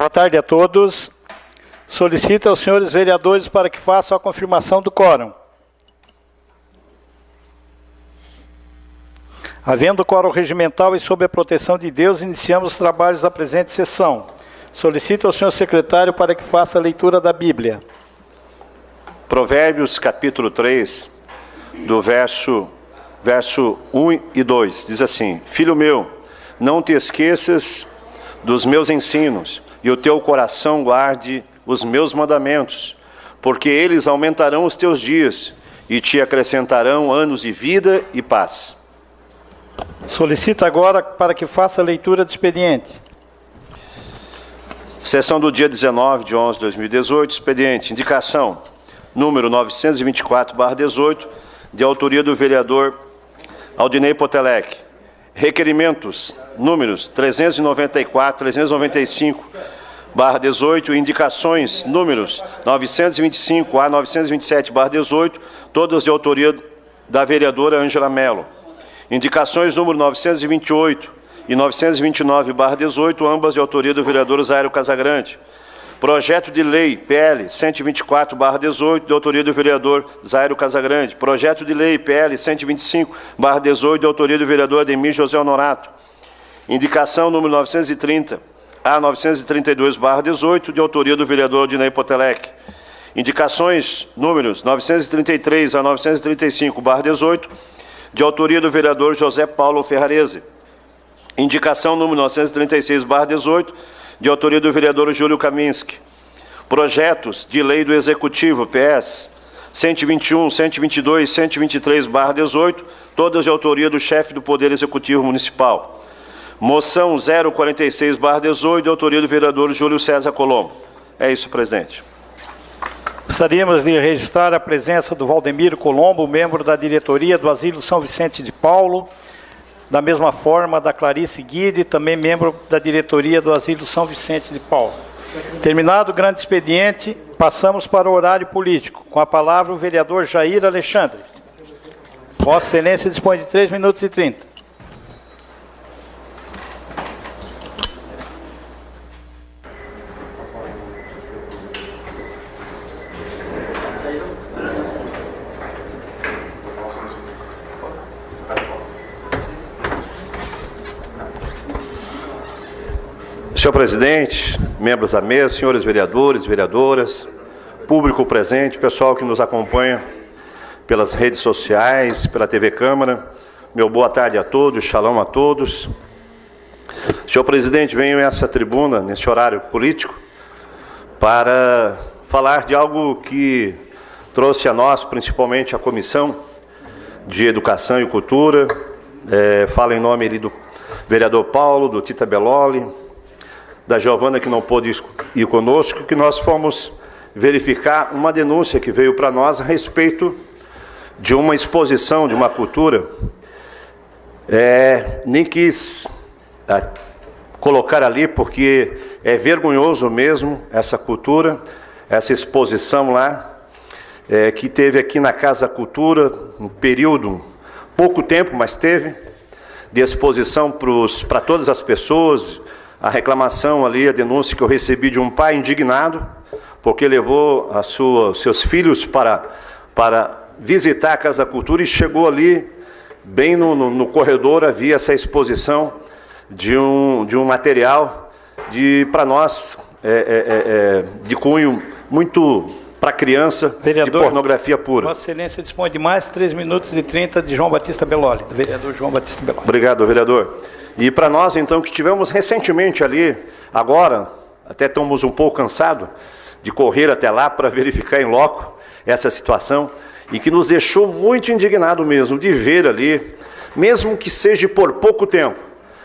Boa tarde a todos. Solicito aos senhores vereadores para que façam a confirmação do quórum. Havendo quórum regimental e sob a proteção de Deus, iniciamos os trabalhos da presente sessão. Solicito ao senhor secretário para que faça a leitura da Bíblia. Provérbios, capítulo 3, do verso 1 e 2, diz assim: Filho meu, não te esqueças dos meus ensinos, e o teu coração guarde os meus mandamentos, porque eles aumentarão os teus dias e te acrescentarão anos de vida e paz. Solicito agora para que faça a leitura do expediente. Sessão do dia 19 de 11 de 2018, expediente, indicação, número 924/18, de autoria do vereador Aldinei Potelec. Requerimentos, números 394, 395/18, indicações, números 925 a 927/18, todas de autoria da vereadora Ângela Mello. Indicações, número 928 e 929/18, ambas de autoria do vereador Zairo Casagrande. Projeto de lei PL 124/18, de autoria do vereador Zairo Casagrande. Projeto de lei PL 125/18, de autoria do vereador Ademir José Honorato. Indicação número 930 a 932/18, de autoria do vereador Aldinei Potelec. Indicações números 933 a 935/18, de autoria do vereador José Paulo Ferrarese. Indicação número 936/18, de autoria do vereador Júlio Kaminski. Projetos de lei do Executivo, PS 121, 122, 123/18, todas de autoria do chefe do Poder Executivo Municipal. Moção 046/18, de autoria do vereador Júlio César Colombo. É isso, presidente. Gostaríamos de registrar a presença do Valdemiro Colombo, membro da diretoria do Asilo São Vicente de Paulo, da mesma forma da Clarice Guide, também membro da diretoria do Asilo São Vicente de Paulo. Terminado o grande expediente, passamos para o horário político. Com a palavra o vereador Jair Alexandre. Vossa Excelência dispõe de 3 minutos e 30. Senhor presidente, membros da mesa, senhores vereadores, vereadoras, público presente, pessoal que nos acompanha pelas redes sociais, pela TV Câmara, meu boa tarde a todos, shalom a todos. Senhor presidente, venho a essa tribuna, nesse horário político, para falar de algo que trouxe a nós, principalmente a Comissão de Educação e Cultura, falo em nome ali do vereador Paulo, do Tita Belloli, da Giovana, que não pôde ir conosco, que nós fomos verificar uma denúncia que veio para nós a respeito de uma exposição, de uma cultura. Nem quis colocar ali, porque é vergonhoso mesmo essa cultura, essa exposição lá, que teve aqui na Casa Cultura, um período, pouco tempo, mas teve, de exposição para todas as pessoas. A reclamação ali, a denúncia que eu recebi de um pai indignado, porque levou seus filhos para visitar a Casa Cultura e chegou ali, bem no corredor, havia essa exposição de um material para nós, de cunho muito para criança, vereador, de pornografia pura. Vossa Excelência dispõe de mais 3 minutos e 30 de João Batista Belloli, do vereador João Batista Belloli. Obrigado, vereador. E para nós, então, que tivemos recentemente ali, agora, até estamos um pouco cansados de correr até lá para verificar em loco essa situação, e que nos deixou muito indignado mesmo de ver ali, mesmo que seja por pouco tempo,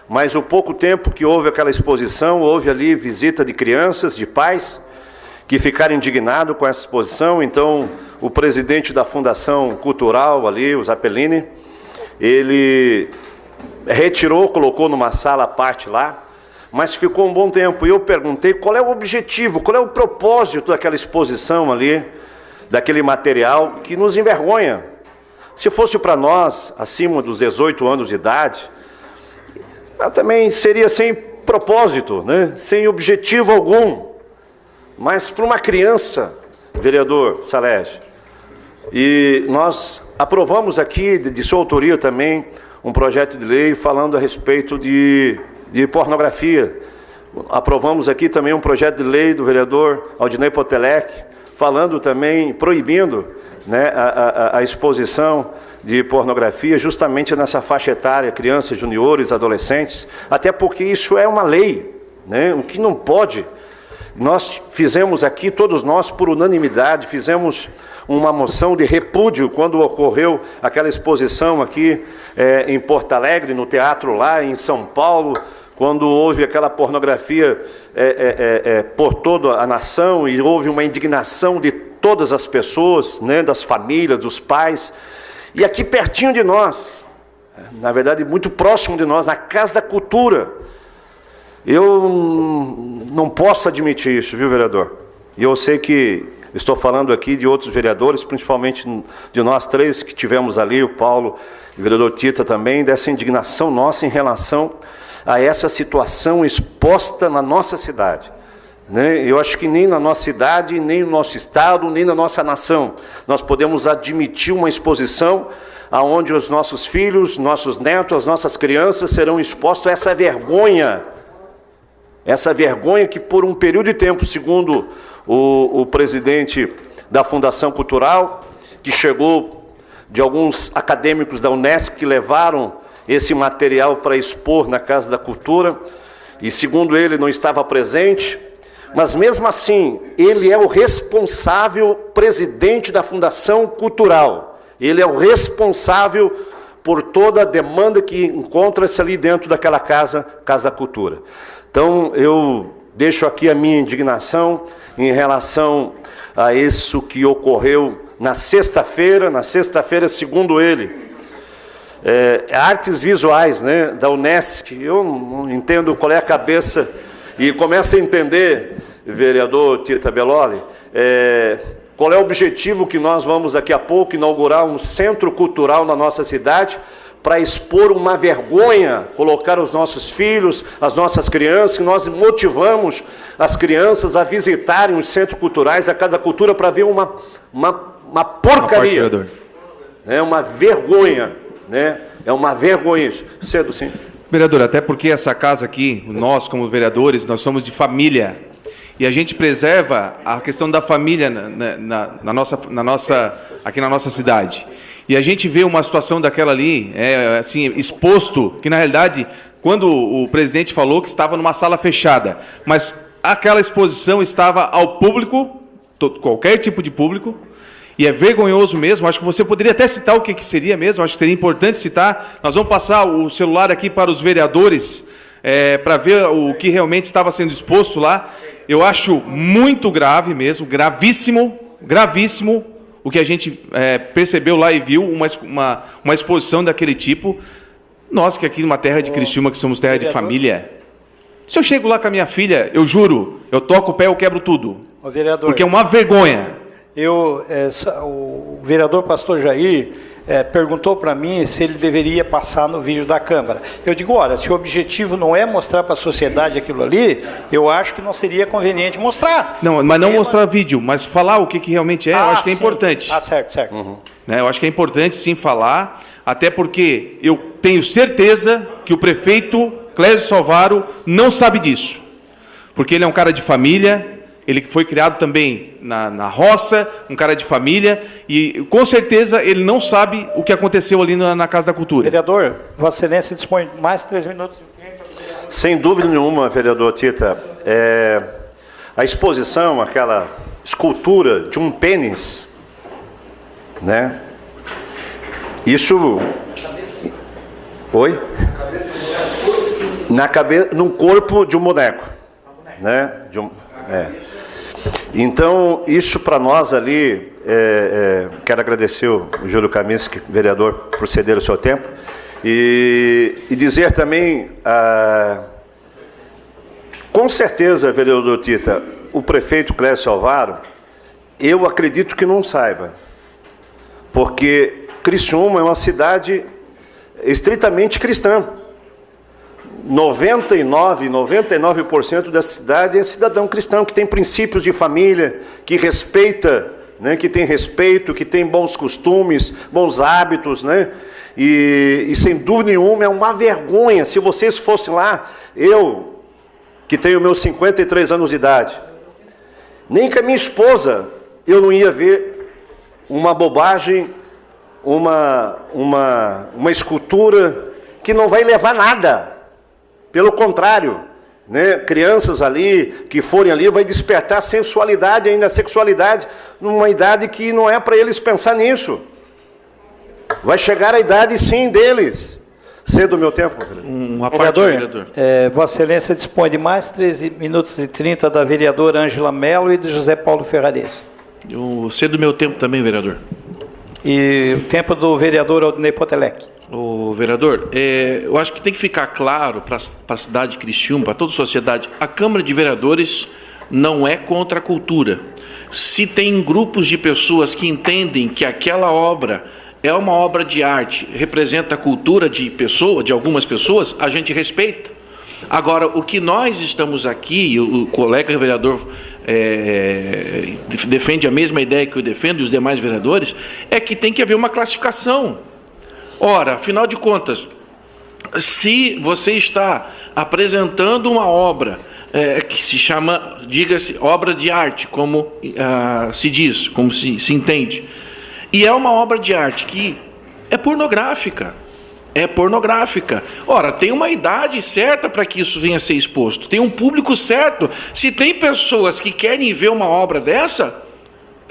mas o pouco tempo que houve aquela exposição, houve ali visita de crianças, de pais, que ficaram indignados com essa exposição. Então, o presidente da Fundação Cultural ali, o Zappellini, ele retirou, colocou numa sala à parte lá, mas ficou um bom tempo. E eu perguntei qual é o objetivo, qual é o propósito daquela exposição ali, daquele material que nos envergonha. Se fosse para nós, acima dos 18 anos de idade, também seria sem propósito, né? Sem objetivo algum. Mas para uma criança, vereador Salégio, e nós aprovamos aqui, de sua autoria também, um projeto de lei falando a respeito de pornografia. Aprovamos aqui também um projeto de lei do vereador Aldinei Potelec, falando também, proibindo, né, a exposição de pornografia justamente nessa faixa etária, crianças, juniores, adolescentes, até porque isso é uma lei, né, o que não pode. Nós fizemos aqui, todos nós, por unanimidade, fizemos uma moção de repúdio quando ocorreu aquela exposição aqui em Porto Alegre, no teatro lá em São Paulo, quando houve aquela pornografia por toda a nação e houve uma indignação de todas as pessoas, né, das famílias, dos pais. E aqui pertinho de nós, na verdade muito próximo de nós, na Casa da Cultura, eu não posso admitir isso, viu, vereador? E eu sei que estou falando aqui de outros vereadores, principalmente de nós três que tivemos ali, o Paulo e o vereador Tita também, dessa indignação nossa em relação a essa situação exposta na nossa cidade. Né? Eu acho que nem na nossa cidade, nem no nosso estado, nem na nossa nação, nós podemos admitir uma exposição aonde os nossos filhos, nossos netos, as nossas crianças serão expostos a essa vergonha que por um período de tempo, segundo o presidente da Fundação Cultural, que chegou de alguns acadêmicos da Unesco que levaram esse material para expor na Casa da Cultura, e segundo ele não estava presente, mas mesmo assim, ele é o responsável presidente da Fundação Cultural, ele é o responsável por toda a demanda que encontra-se ali dentro daquela Casa da Cultura. Então, eu deixo aqui a minha indignação em relação a isso que ocorreu na sexta-feira, segundo ele, artes visuais, né, da Unesco. Eu não entendo qual é a cabeça, e começo a entender, vereador Tita Belloli, qual é o objetivo que nós vamos daqui a pouco inaugurar um centro cultural na nossa cidade, para expor uma vergonha, colocar os nossos filhos, as nossas crianças, que nós motivamos as crianças a visitarem os centros culturais, a Casa da Cultura, para ver uma porcaria. É uma vergonha, né? É uma vergonha isso. Cedo, sim. Vereador, até porque essa casa aqui, nós como vereadores, nós somos de família, e a gente preserva a questão da família aqui na nossa cidade. E a gente vê uma situação daquela ali, assim, exposto, que na realidade, quando o presidente falou que estava numa sala fechada, mas aquela exposição estava ao público, qualquer tipo de público, e é vergonhoso mesmo. Acho que você poderia até citar o que seria mesmo, acho que seria importante citar. Nós vamos passar o celular aqui para os vereadores, para ver o que realmente estava sendo exposto lá. Eu acho muito grave mesmo, gravíssimo, o que a gente percebeu lá e viu, uma exposição daquele tipo. Nós que aqui numa terra de Criciúma, que somos terra de família, se eu chego lá com a minha filha, eu juro, eu toco o pé, eu quebro tudo. Vereador, porque é uma vergonha. O vereador pastor Jair perguntou para mim se ele deveria passar no vídeo da Câmara. Eu digo, olha, se o objetivo não é mostrar para a sociedade aquilo ali, eu acho que não seria conveniente mostrar. Não, mas não mostrar vídeo, mas falar o que realmente é, eu acho que é importante. Certo. Uhum. Eu acho que é importante sim falar, até porque eu tenho certeza que o prefeito Clésio Salvaro não sabe disso, porque ele é um cara de família. Ele foi criado também na roça, um cara de família, e com certeza ele não sabe o que aconteceu ali na Casa da Cultura. Vereador, Vossa Excelência dispõe de mais 3 minutos e 30. Sem dúvida nenhuma, vereador Tita, a exposição, aquela escultura de um pênis, né? Isso... Oi? No corpo de um boneco, né? Então, isso para nós ali, quero agradecer o Júlio Kaminski, vereador, por ceder o seu tempo, e dizer também, com certeza, vereador Tita, o prefeito Clésio Salvaro, eu acredito que não saiba, porque Criciúma é uma cidade estritamente cristã. 99% da cidade é cidadão cristão, que tem princípios de família, que respeita, né, que tem respeito, que tem bons costumes, bons hábitos, né? E sem dúvida nenhuma é uma vergonha se vocês fossem lá, eu, que tenho meus 53 anos de idade, nem com a minha esposa eu não ia ver uma bobagem, uma escultura que não vai levar nada. Pelo contrário, né, crianças ali, que forem ali, vai despertar sensualidade, ainda sexualidade, numa idade que não é para eles pensar nisso. Vai chegar a idade, sim, deles. Sei do meu tempo. Uma parte, vereador. Vossa Excelência dispõe de mais 13 minutos e 30 da vereadora Ângela Mello e do José Paulo Ferrares. Eu sei do meu tempo também, vereador. E o tempo do vereador Aldinei Potelec. O vereador, eu acho que tem que ficar claro para a cidade de Criciúma, para toda a sociedade, a Câmara de Vereadores não é contra a cultura. Se tem grupos de pessoas que entendem que aquela obra é uma obra de arte, representa a cultura de algumas pessoas, a gente respeita. Agora, o que nós estamos aqui, o colega vereador defende a mesma ideia que eu defendo, e os demais vereadores, é que tem que haver uma classificação. Ora, afinal de contas, se você está apresentando uma obra que se chama, diga-se, obra de arte, como se diz, como se entende, e é uma obra de arte que é pornográfica, Ora, tem uma idade certa para que isso venha a ser exposto, tem um público certo. Se tem pessoas que querem ver uma obra dessa,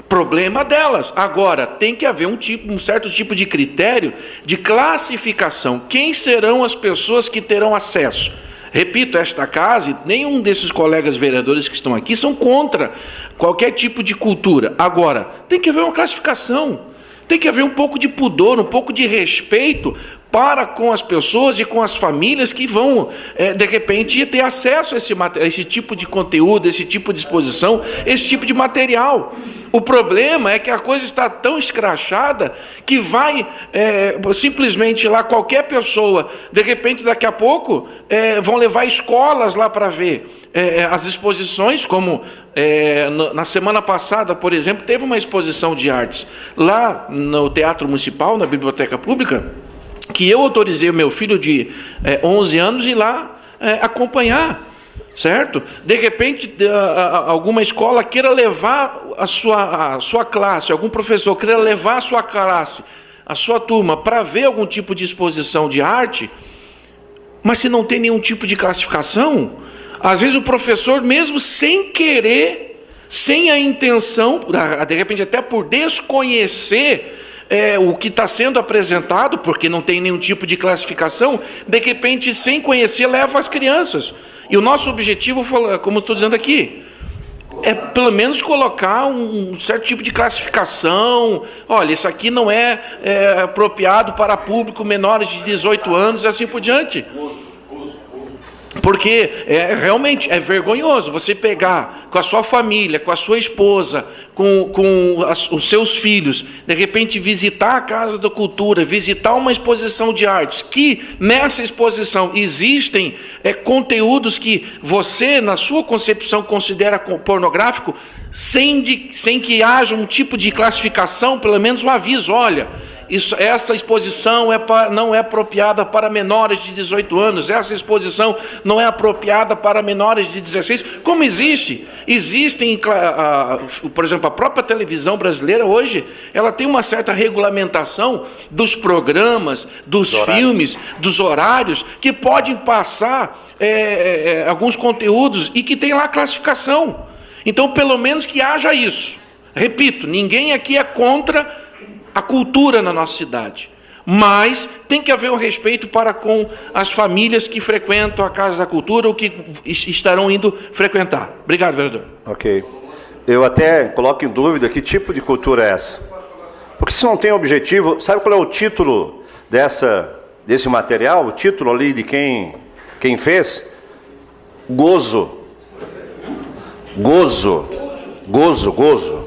problema delas. Agora, tem que haver um certo tipo de critério de classificação. Quem serão as pessoas que terão acesso? Repito, esta casa, nenhum desses colegas vereadores que estão aqui são contra qualquer tipo de cultura. Agora, tem que haver uma classificação. Tem que haver um pouco de pudor, um pouco de respeito para com as pessoas e com as famílias que vão, de repente, ter acesso a esse tipo de conteúdo, esse tipo de exposição, esse tipo de material. O problema é que a coisa está tão escrachada que vai simplesmente lá qualquer pessoa, de repente, daqui a pouco, vão levar escolas lá para ver as exposições, como na semana passada, por exemplo, teve uma exposição de artes lá no Teatro Municipal, na Biblioteca Pública, que eu autorizei o meu filho de 11 anos ir lá acompanhar. Certo? De repente, alguma escola queira levar a sua classe, algum professor queira levar a sua classe, a sua turma, para ver algum tipo de exposição de arte, mas se não tem nenhum tipo de classificação, às vezes o professor, mesmo sem querer, sem a intenção, de repente até por desconhecer o que está sendo apresentado, porque não tem nenhum tipo de classificação, de repente, sem conhecer, leva as crianças. E o nosso objetivo, como estou dizendo aqui, é pelo menos colocar um certo tipo de classificação. Olha, isso aqui não é apropriado para público menores de 18 anos e assim por diante. Porque realmente é vergonhoso você pegar com a sua família, com a sua esposa, com os seus filhos, de repente visitar a Casa da Cultura, visitar uma exposição de artes, que nessa exposição existem conteúdos que você, na sua concepção, considera pornográfico, sem que haja um tipo de classificação, pelo menos um aviso, olha, essa exposição não é apropriada para menores de 18 anos, essa exposição não é apropriada para menores de 16, como existem, por exemplo, a própria televisão brasileira hoje, ela tem uma certa regulamentação dos programas, dos filmes, dos horários, que podem passar alguns conteúdos e que tem lá classificação. Então, pelo menos que haja isso. Repito, ninguém aqui é contra a cultura na nossa cidade, mas tem que haver um respeito para com as famílias que frequentam a Casa da Cultura ou que estarão indo frequentar. Obrigado, vereador. Ok. Eu até coloco em dúvida que tipo de cultura é essa. Porque se não tem objetivo, sabe qual é o título desse material? O título ali de quem fez? Gozo. Gozo. Gozo.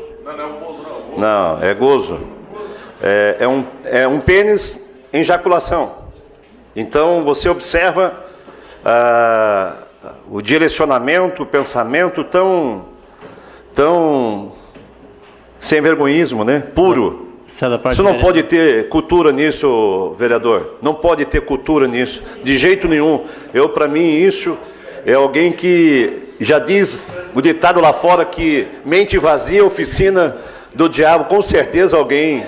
Não, é gozo. É um pênis em ejaculação. Então, você observa o direcionamento, o pensamento tão sem vergonhismo, né? Puro. Isso não pode ter cultura nisso, vereador. Não pode ter cultura nisso, de jeito nenhum. Para mim, isso é alguém que já diz o ditado lá fora que mente vazia, oficina do diabo. Com certeza alguém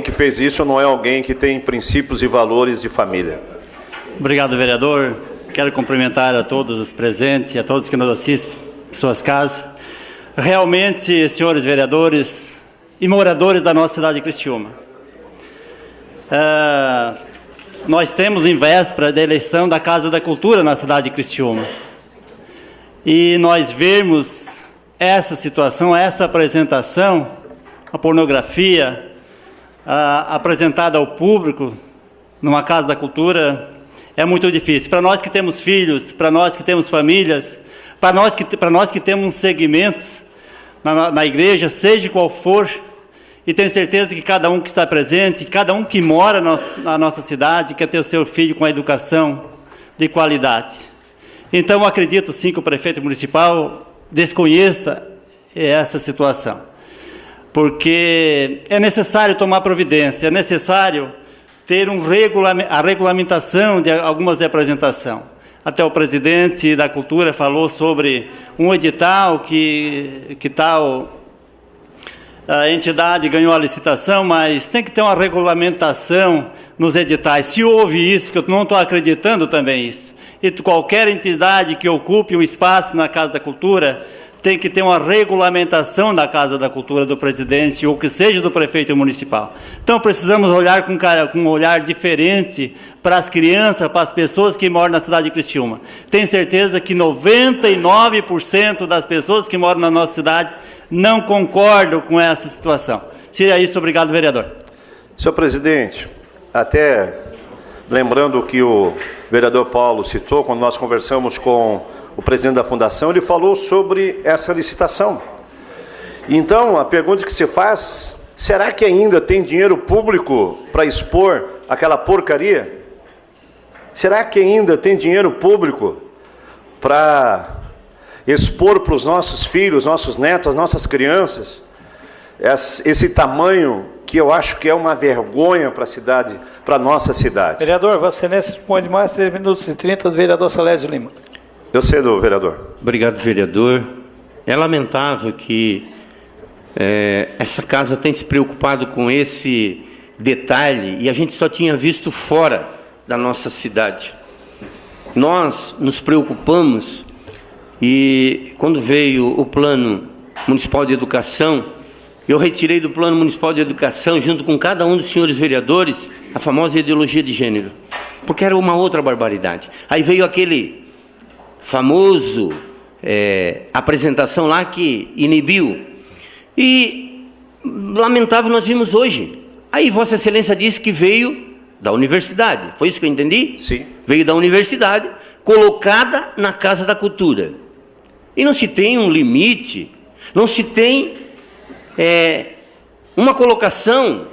que fez isso não é alguém que tem princípios e valores de família. Obrigado, vereador. Quero cumprimentar a todos os presentes e a todos que nos assistem em suas casas. Realmente, senhores vereadores e moradores da nossa cidade de Criciúma, nós temos em véspera da eleição da Casa da Cultura na cidade de Criciúma. E nós vemos essa situação, essa apresentação, a pornografia apresentada ao público numa Casa da Cultura, é muito difícil. Para nós que temos filhos, para nós que temos famílias, para nós que temos segmentos na igreja, seja qual for, e tenho certeza que cada um que está presente, cada um que mora na nossa cidade, quer ter o seu filho com a educação de qualidade. Então, acredito sim que o prefeito municipal desconheça essa situação, porque é necessário tomar providência, é necessário ter a regulamentação de algumas representações. Até o presidente da Cultura falou sobre um edital que tal a entidade ganhou a licitação, mas tem que ter uma regulamentação nos editais. Se houve isso, que eu não estou acreditando também isso, e qualquer entidade que ocupe um espaço na Casa da Cultura tem que ter uma regulamentação da Casa da Cultura do presidente ou que seja do prefeito municipal. Então precisamos olhar com um olhar diferente para as crianças, para as pessoas que moram na cidade de Criciúma. Tenho certeza que 99% das pessoas que moram na nossa cidade não concordam com essa situação. Seria isso, obrigado, vereador. Senhor presidente, até lembrando que o vereador Paulo citou, quando nós conversamos com o presidente da fundação, ele falou sobre essa licitação. Então, a pergunta que se faz, será que ainda tem dinheiro público para expor aquela porcaria? Será que ainda tem dinheiro público para expor para os nossos filhos, nossos netos, nossas crianças, esse tamanho que eu acho que é uma vergonha para a cidade, para a nossa cidade? Vereador, Vossa Excelência responde mais 3 minutos e 30 do vereador Salésio Lima. Eu cedo, vereador. Obrigado, vereador. É lamentável que essa casa tenha se preocupado com esse detalhe e a gente só tinha visto fora da nossa cidade. Nós nos preocupamos e quando veio o Plano Municipal de Educação, eu retirei do Plano Municipal de Educação, junto com cada um dos senhores vereadores, a famosa ideologia de gênero, porque era uma outra barbaridade. Aí veio aquele famoso apresentação lá que inibiu. E, lamentável, nós vimos hoje. Aí Vossa Excelência disse que veio da universidade. Foi isso que eu entendi? Sim. Veio da universidade, colocada na Casa da Cultura. E não se tem um limite, não se tem uma colocação.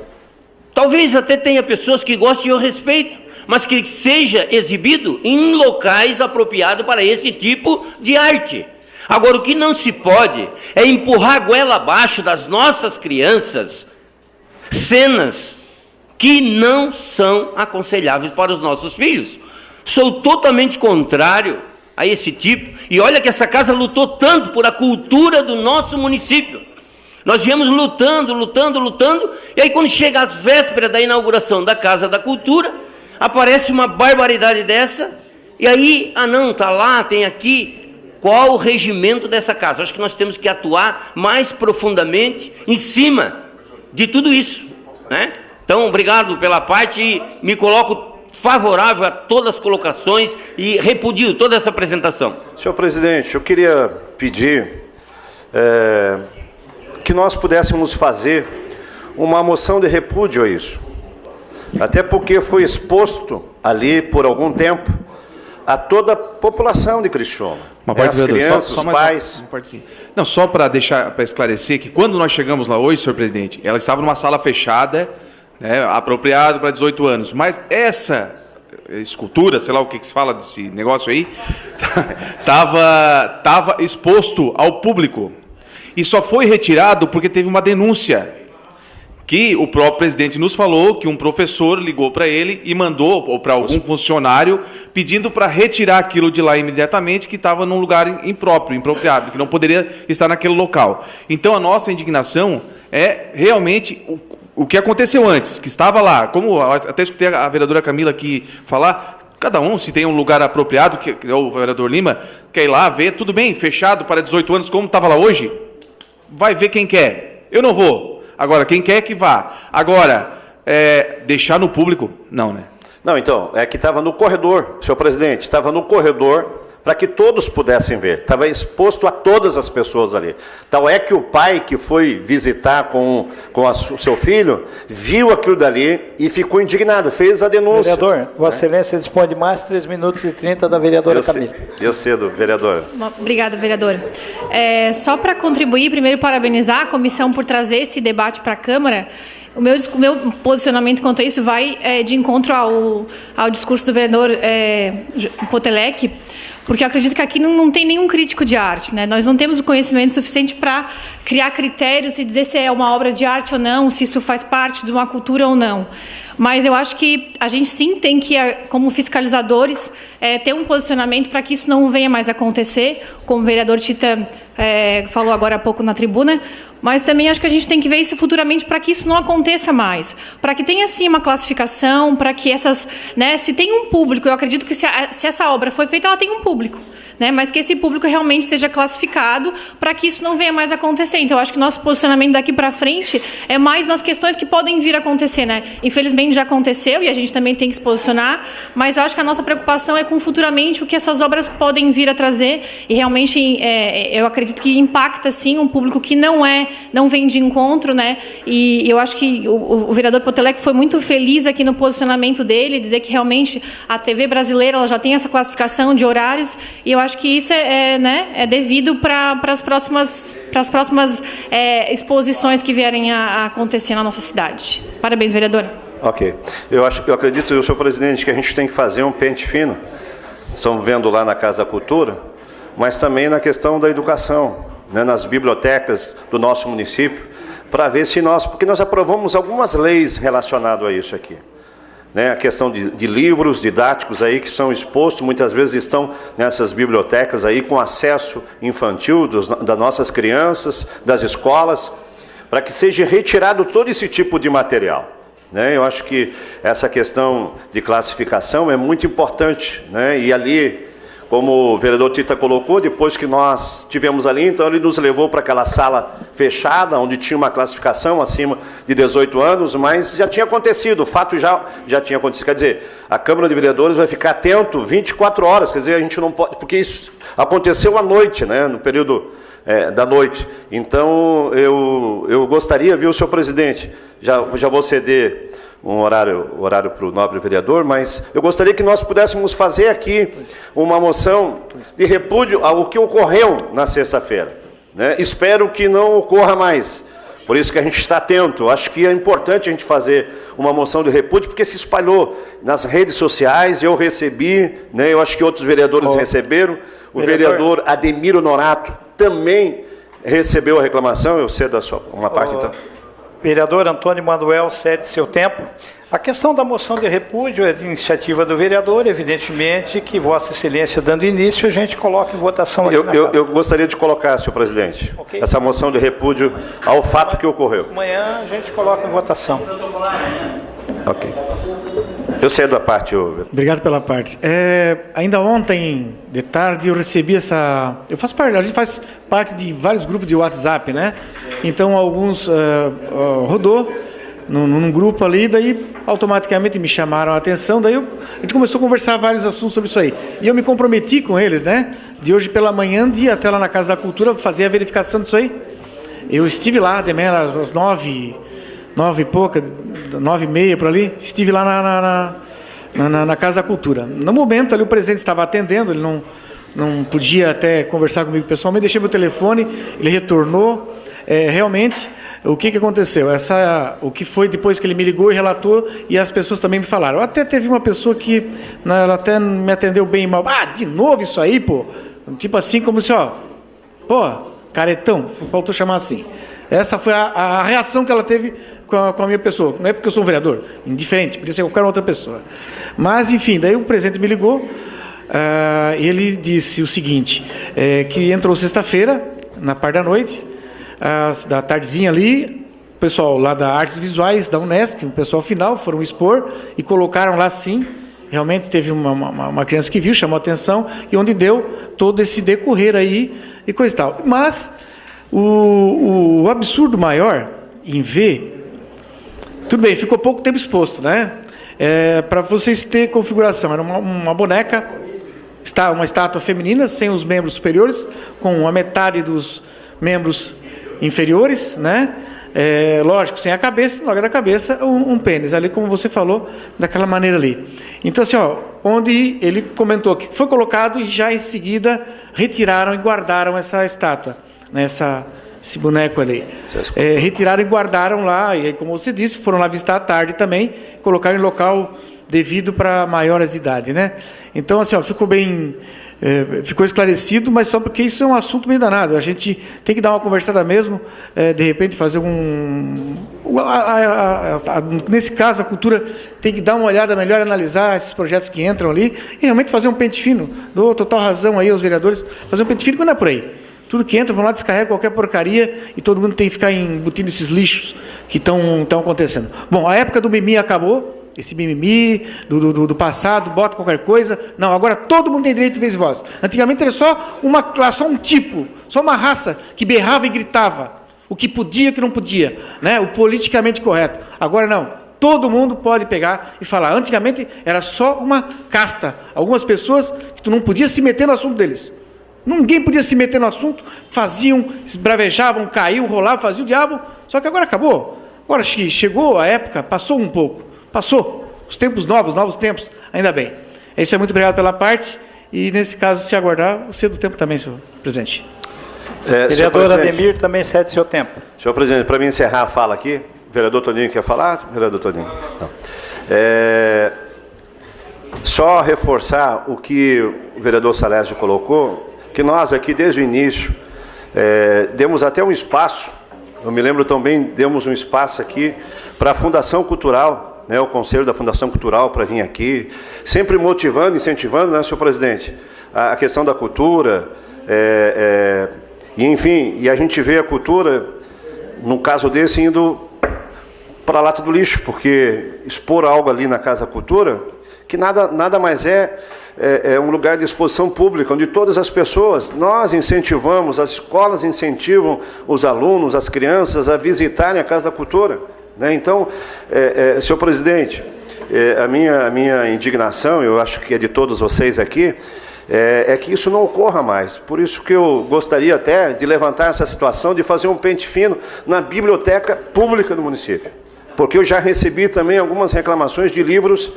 Talvez até tenha pessoas que gostem e eu respeito, mas que seja exibido em locais apropriados para esse tipo de arte. Agora, o que não se pode é empurrar a goela abaixo das nossas crianças cenas que não são aconselháveis para os nossos filhos. Sou totalmente contrário a esse tipo, e olha que essa casa lutou tanto por a cultura do nosso município. Nós viemos lutando, e aí quando chega às vésperas da inauguração da Casa da Cultura, aparece uma barbaridade dessa, e aí, não, está lá, tem aqui. Qual o regimento dessa casa? Acho que nós temos que atuar mais profundamente em cima de tudo isso, né? Então, obrigado pela parte e me coloco favorável a todas as colocações e repudio toda essa apresentação. Senhor presidente, eu queria pedir que nós pudéssemos fazer uma moção de repúdio a isso. Até porque foi exposto ali por algum tempo a toda a população de Criciúma. As crianças, os pais. Não, só para esclarecer que quando nós chegamos lá hoje, senhor presidente, ela estava numa sala fechada, né, apropriado para 18 anos. Mas essa escultura, sei lá o que se fala desse negócio aí, estava exposto ao público. E só foi retirado porque teve uma denúncia, que o próprio presidente nos falou que um professor ligou para ele e mandou, ou para algum funcionário, pedindo para retirar aquilo de lá imediatamente, que estava num lugar impróprio, impropriado, que não poderia estar naquele local. Então, a nossa indignação é realmente o que aconteceu antes, que estava lá, como até escutei a vereadora Camila aqui falar, cada um, se tem um lugar apropriado, que o vereador Lima quer ir lá ver, tudo bem, fechado para 18 anos, como estava lá hoje, vai ver quem quer. Eu não vou. Agora, quem quer que vá. Agora, deixar no público, não, né? Não, então, é que estava no corredor, senhor presidente, estava no corredor para que todos pudessem ver. Estava exposto a todas as pessoas ali. Tal é que o pai que foi visitar com o seu filho, viu aquilo dali e ficou indignado, fez a denúncia. Vereador, Vossa Excelência dispõe de mais 3 minutos e 30 da vereadora Camila. Eu cedo, vereador. Obrigada, vereador. Só para contribuir, primeiro parabenizar a comissão por trazer esse debate para a Câmara. O meu posicionamento quanto a isso vai de encontro ao discurso do vereador Potelec, porque eu acredito que aqui não tem nenhum crítico de arte, né? Nós não temos o conhecimento suficiente para criar critérios e dizer se é uma obra de arte ou não, se isso faz parte de uma cultura ou não. Mas eu acho que a gente sim tem que, como fiscalizadores, ter um posicionamento para que isso não venha mais acontecer, como o vereador Tita falou agora há pouco na tribuna, mas também acho que a gente tem que ver isso futuramente para que isso não aconteça mais, para que tenha sim uma classificação, para que essas, né, se tem um público, eu acredito que se essa obra foi feita, ela tem um público, né, mas que esse público realmente seja classificado para que isso não venha mais acontecer. Então, eu acho que nosso posicionamento daqui para frente é mais nas questões que podem vir a acontecer, né? Infelizmente já aconteceu e a gente também tem que se posicionar, mas eu acho que a nossa preocupação é com futuramente o que essas obras podem vir a trazer e realmente eu acredito que impacta sim um público que não vem de encontro, né? E eu acho que o vereador Potelec foi muito feliz aqui no posicionamento dele, dizer que realmente a TV brasileira ela já tem essa classificação de horários e eu acho que isso é devido para as próximas exposições que vierem a acontecer na nossa cidade. Parabéns, vereador. Ok. Eu acredito, senhor presidente, que a gente tem que fazer um pente fino, estão vendo lá na Casa da Cultura, mas também na questão da educação, né, nas bibliotecas do nosso município, para ver se porque nós aprovamos algumas leis relacionadas a isso aqui. Né, a questão de livros didáticos aí que são expostos, muitas vezes estão nessas bibliotecas aí com acesso infantil das nossas crianças, das escolas, para que seja retirado todo esse tipo de material. Né, eu acho que essa questão de classificação é muito importante, né, e ali, como o vereador Tita colocou, depois que nós tivemos ali, então ele nos levou para aquela sala fechada, onde tinha uma classificação acima de 18 anos, mas já tinha acontecido, o fato já tinha acontecido. Quer dizer, a Câmara de Vereadores vai ficar atento 24 horas, quer dizer, a gente não pode, porque isso aconteceu à noite, né, no período da noite. Então, eu gostaria, viu, senhor presidente, já vou ceder um horário para o nobre vereador, mas eu gostaria que nós pudéssemos fazer aqui uma moção de repúdio ao que ocorreu na sexta-feira. Né? Espero que não ocorra mais. Por isso que a gente está atento. Acho que é importante a gente fazer uma moção de repúdio, porque se espalhou nas redes sociais, eu recebi, né? Eu acho que outros vereadores receberam. O vereador Ademiro Norato também recebeu a reclamação. Eu cedo uma parte, então. Vereador Antônio Manuel, cede seu tempo. A questão da moção de repúdio é de iniciativa do vereador, evidentemente que Vossa Excelência, dando início, a gente coloca em votação aqui eu gostaria de colocar, senhor presidente, essa moção de repúdio ao fato que ocorreu. Amanhã a gente coloca em votação. Ok. Eu cedo a parte. Obrigado pela parte. Ainda ontem, de tarde, eu recebi essa... a gente faz parte de vários grupos de WhatsApp, né? Então, alguns rodou num grupo ali, daí automaticamente me chamaram a atenção, daí a gente começou a conversar vários assuntos sobre isso aí. E eu me comprometi com eles, né? De hoje pela manhã, de ir até lá na Casa da Cultura, fazer a verificação disso aí. Eu estive lá, de manhã, às 9 e pouca, 9h30 por ali, estive lá na Casa da Cultura. No momento ali o presidente estava atendendo, ele não podia até conversar comigo pessoalmente, deixei meu telefone, ele retornou. Realmente, o que aconteceu? O que foi depois que ele me ligou e relatou, e as pessoas também me falaram. Até teve uma pessoa que ela até me atendeu bem mal. Ah, de novo isso aí, pô? Tipo assim, como se, ó, pô, caretão, faltou chamar assim. Essa foi a reação que ela teve com a minha pessoa. Não é porque eu sou um vereador, indiferente, podia ser qualquer outra pessoa. Mas, enfim, daí o presidente me ligou, ele disse o seguinte, que entrou sexta-feira, na parte da noite, da tardezinha ali, o pessoal lá da Artes Visuais, da Unesc, o pessoal final, foram expor e colocaram lá sim, realmente teve uma criança que viu, chamou a atenção, e onde deu todo esse decorrer aí e coisa e tal. Mas o absurdo maior em ver, tudo bem, ficou pouco tempo exposto, né? Para vocês terem configuração, era uma boneca, uma estátua feminina, sem os membros superiores, com a metade dos membros inferiores, né? Lógico, sem a cabeça, no lugar da cabeça, um pênis, ali como você falou, daquela maneira ali. Então, assim, ó, onde ele comentou que foi colocado e já em seguida retiraram e guardaram essa estátua, né? Esse boneco ali. Retiraram e guardaram lá, e aí, como você disse, foram lá visitar à tarde também, colocaram em local devido para maiores de idade, né? Então, assim, ó, ficou esclarecido, mas só porque isso é um assunto meio danado. A gente tem que dar uma conversada mesmo, de repente fazer nesse caso, a cultura tem que dar uma olhada melhor, analisar esses projetos que entram ali e realmente fazer um pente fino. Dou total razão aí aos vereadores, fazer um pente fino quando é por aí. Tudo que entra, vão lá, descarrega qualquer porcaria e todo mundo tem que ficar embutindo esses lixos que estão acontecendo. Bom, a época do mimimi acabou. Esse mimimi do passado, bota qualquer coisa. Não, agora todo mundo tem direito de vez e voz. Antigamente era só um tipo, só uma raça que berrava e gritava. O que podia e o que não podia. Né? O politicamente correto. Agora não. Todo mundo pode pegar e falar. Antigamente era só uma casta. Algumas pessoas que tu não podia se meter no assunto deles. Ninguém podia se meter no assunto. Faziam, esbravejavam, caíam, rolavam, faziam o diabo. Só que agora acabou. Agora chegou a época, passou um pouco. Passou. Os tempos novos tempos, ainda bem. É isso aí, muito obrigado pela parte. E, nesse caso, se aguardar, o cedo tempo também, senhor presidente. Vereador Ademir, também cede seu tempo. Senhor presidente, para mim encerrar a fala aqui, o vereador Toninho quer falar? Vereador Toninho. Não. Só reforçar o que o vereador Salésio colocou, que nós aqui, desde o início, demos até um espaço, eu me lembro também, demos um espaço aqui para a Fundação Cultural, né, o Conselho da Fundação Cultural para vir aqui, sempre motivando, incentivando, né, senhor presidente, a questão da cultura, e enfim, e a gente vê a cultura, no caso desse, indo para a lata do lixo, porque expor algo ali na Casa da Cultura, que nada mais é um lugar de exposição pública, onde todas as pessoas, nós incentivamos, as escolas incentivam os alunos, as crianças a visitarem a Casa da Cultura. Né? Então, senhor presidente, a minha indignação, eu acho que é de todos vocês aqui, é que isso não ocorra mais. Por isso que eu gostaria até de levantar essa situação, de fazer um pente fino na biblioteca pública do município. Porque eu já recebi também algumas reclamações de livros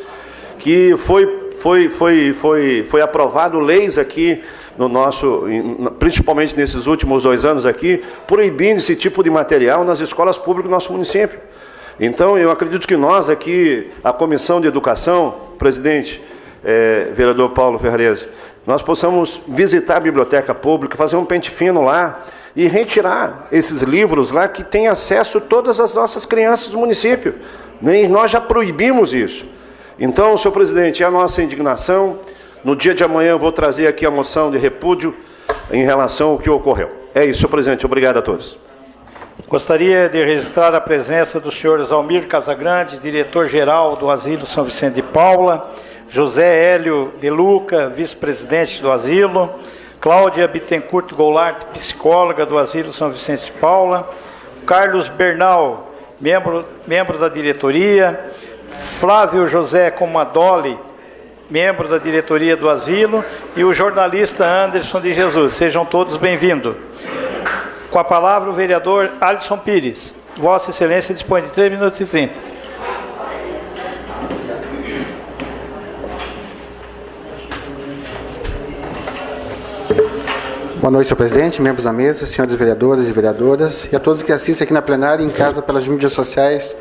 que foi aprovado leis aqui no nosso, principalmente nesses últimos 2 anos aqui, proibindo esse tipo de material nas escolas públicas do nosso município. Então, eu acredito que nós aqui, a Comissão de Educação, presidente, vereador Paulo Ferrarese, nós possamos visitar a biblioteca pública, fazer um pente fino lá e retirar esses livros lá que têm acesso todas as nossas crianças do município. E nós já proibimos isso. Então, senhor presidente, é a nossa indignação. No dia de amanhã eu vou trazer aqui a moção de repúdio em relação ao que ocorreu. É isso, senhor presidente. Obrigado a todos. Gostaria de registrar a presença do senhor Zalmir Casagrande, diretor-geral do Asilo São Vicente de Paula, José Hélio de Luca, vice-presidente do Asilo, Cláudia Bittencourt Goulart, psicóloga do Asilo São Vicente de Paula, Carlos Bernal, membro da diretoria, Flávio José Comadoli, membro da diretoria do Asilo, e o jornalista Anderson de Jesus. Sejam todos bem-vindos. Com a palavra o vereador Alisson Pires. Vossa Excelência dispõe de 3 minutos e 30. Boa noite, senhor presidente, membros da mesa, senhores vereadores e vereadoras, e a todos que assistem aqui na plenária e em casa pelas mídias sociais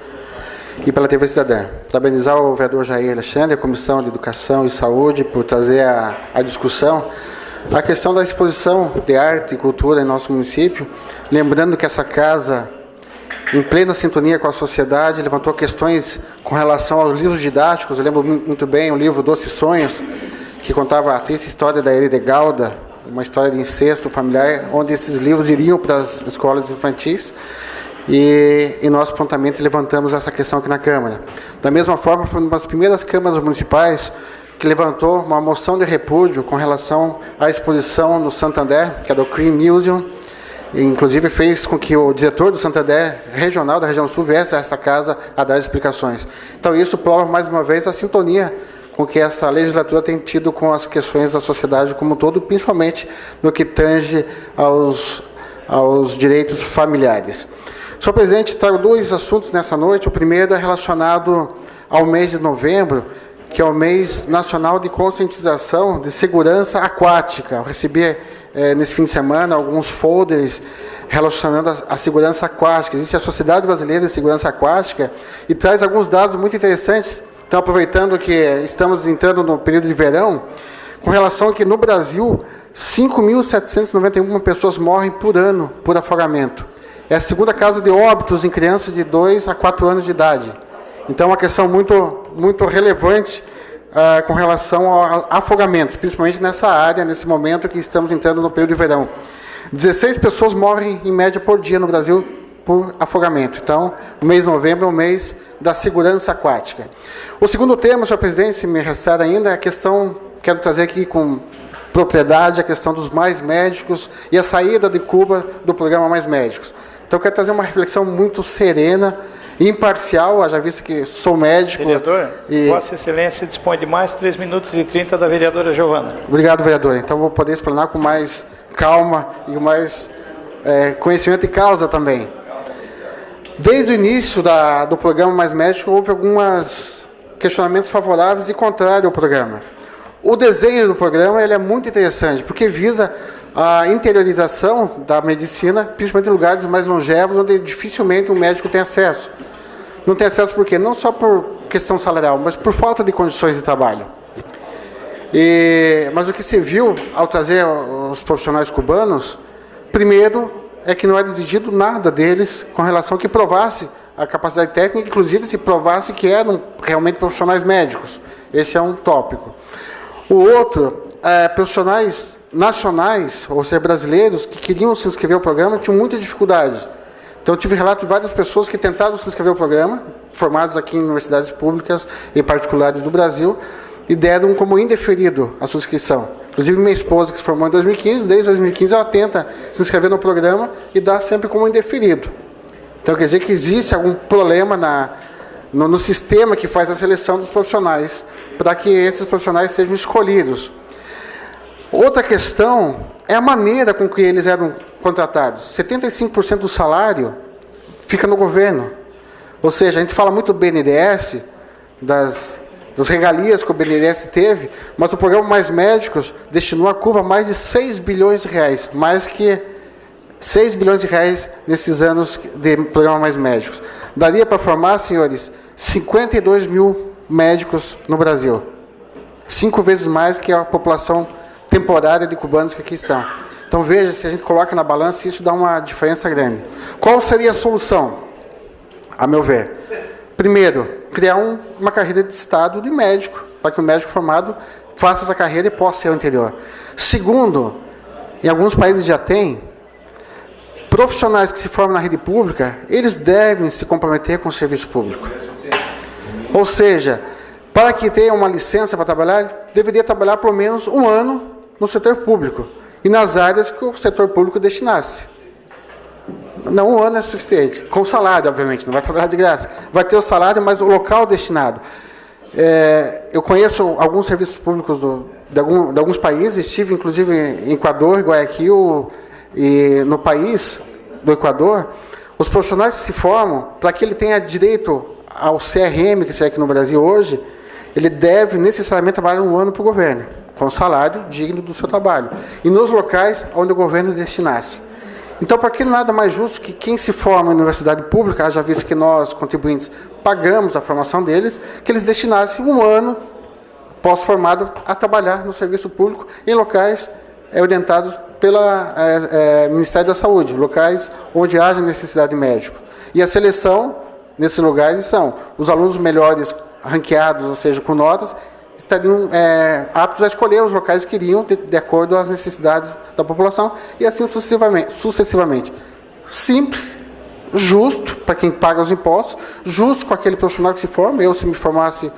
e pela TV Cidadã. Parabenizar o vereador Jair Alexandre, a Comissão de Educação e Saúde, por trazer a discussão a questão da exposição de arte e cultura em nosso município, lembrando que essa casa, em plena sintonia com a sociedade, levantou questões com relação aos livros didáticos. Eu lembro muito bem o livro Doces Sonhos, que contava a triste história da Eride Galda, uma história de incesto familiar, onde esses livros iriam para as escolas infantis, e nós prontamente levantamos essa questão aqui na Câmara. Da mesma forma, foi uma das primeiras câmaras municipais que levantou uma moção de repúdio com relação à exposição no Santander, que é do Cream Museum, e, inclusive fez com que o diretor do Santander regional da região sul viesse a essa casa a dar explicações. Então isso prova mais uma vez a sintonia com que essa legislatura tem tido com as questões da sociedade como um todo, principalmente no que tange aos direitos familiares. Senhor presidente, trago dois assuntos nessa noite. O primeiro é relacionado ao mês de novembro, que é o mês nacional de conscientização de segurança aquática. Eu recebi nesse fim de semana alguns folders relacionando a segurança aquática. Existe a Sociedade Brasileira de Segurança Aquática e traz alguns dados muito interessantes. Então, aproveitando que estamos entrando no período de verão, com relação a que no Brasil, 5.791 pessoas morrem por ano por afogamento. É a segunda causa de óbitos em crianças de 2 a 4 anos de idade. Então, é uma questão muito relevante com relação a afogamentos, principalmente nessa área, nesse momento que estamos entrando no período de verão. 16 pessoas morrem, em média, por dia no Brasil por afogamento. Então, o mês de novembro é o mês da segurança aquática. O segundo tema, senhor presidente, se me restar ainda, é a questão, quero trazer aqui com propriedade, a questão dos Mais Médicos e a saída de Cuba do programa Mais Médicos. Então, eu quero trazer uma reflexão muito serena e imparcial, já visto que sou médico. Vereador, Vossa Excelência dispõe de mais 3 minutos e 30 da vereadora Giovana. Obrigado, vereador. Então, vou poder explanar com mais calma e com mais conhecimento e causa também. Desde o início do programa Mais Médico, houve alguns questionamentos favoráveis e contrários ao programa. O desenho do programa ele é muito interessante, porque visa a interiorização da medicina, principalmente em lugares mais longevos, onde dificilmente um médico tem acesso. Não tem acesso por quê? Não só por questão salarial, mas por falta de condições de trabalho. Mas o que se viu ao trazer os profissionais cubanos, primeiro, é que não era exigido nada deles com relação a que provasse a capacidade técnica, inclusive se provasse que eram realmente profissionais médicos. Esse é um tópico. O outro, profissionais nacionais, ou seja, brasileiros, que queriam se inscrever ao programa, tinham muita dificuldade. Então, eu tive relato de várias pessoas que tentaram se inscrever ao programa, formados aqui em universidades públicas e particulares do Brasil, e deram como indeferido a sua inscrição. Inclusive, minha esposa, que se formou em 2015, desde 2015 ela tenta se inscrever no programa e dá sempre como indeferido. Então, quer dizer que existe algum problema no sistema que faz a seleção dos profissionais, para que esses profissionais sejam escolhidos. Outra questão é a maneira com que eles eram contratados. 75% do salário fica no governo. Ou seja, a gente fala muito do BNDES, das regalias que o BNDES teve, mas o programa Mais Médicos destinou a Cuba mais de 6 bilhões de reais, mais que 6 bilhões de reais nesses anos de programa Mais Médicos. Daria para formar, senhores, 52 mil médicos no Brasil. 5 vezes mais que a população temporária de cubanos que aqui estão. Então, veja, se a gente coloca na balança, isso dá uma diferença grande. Qual seria a solução, a meu ver? Primeiro, criar uma carreira de Estado de médico, para que o médico formado faça essa carreira e possa ser o anterior. Segundo, em alguns países já tem, profissionais que se formam na rede pública, eles devem se comprometer com o serviço público. Ou seja, para que tenha uma licença para trabalhar, deveria trabalhar pelo menos 1 ano no setor público e nas áreas que o setor público destinasse. Não, 1 ano é suficiente, com salário, obviamente, não vai trabalhar de graça. Vai ter o salário, mas o local destinado. Eu conheço alguns serviços públicos de alguns países, estive inclusive em Equador, Guayaquil, e no país do Equador, os profissionais que se formam, para que ele tenha direito ao CRM, que se é aqui no Brasil hoje, ele deve necessariamente trabalhar 1 ano para o governo. com salário digno do seu trabalho, e nos locais onde o governo destinasse. Então, para que nada mais justo que quem se forma em universidade pública, haja visto que nós, contribuintes, pagamos a formação deles, que eles destinassem um ano pós-formado a trabalhar no serviço público em locais orientados pelo Ministério da Saúde, locais onde haja necessidade de médico. E a seleção, nesses lugares, são os alunos melhores ranqueados, ou seja, com notas, estariam aptos a escolher os locais que iriam de acordo às necessidades da população e assim sucessivamente. Simples, justo para quem paga os impostos, justo com aquele profissional que se forma. Eu, se me formasse,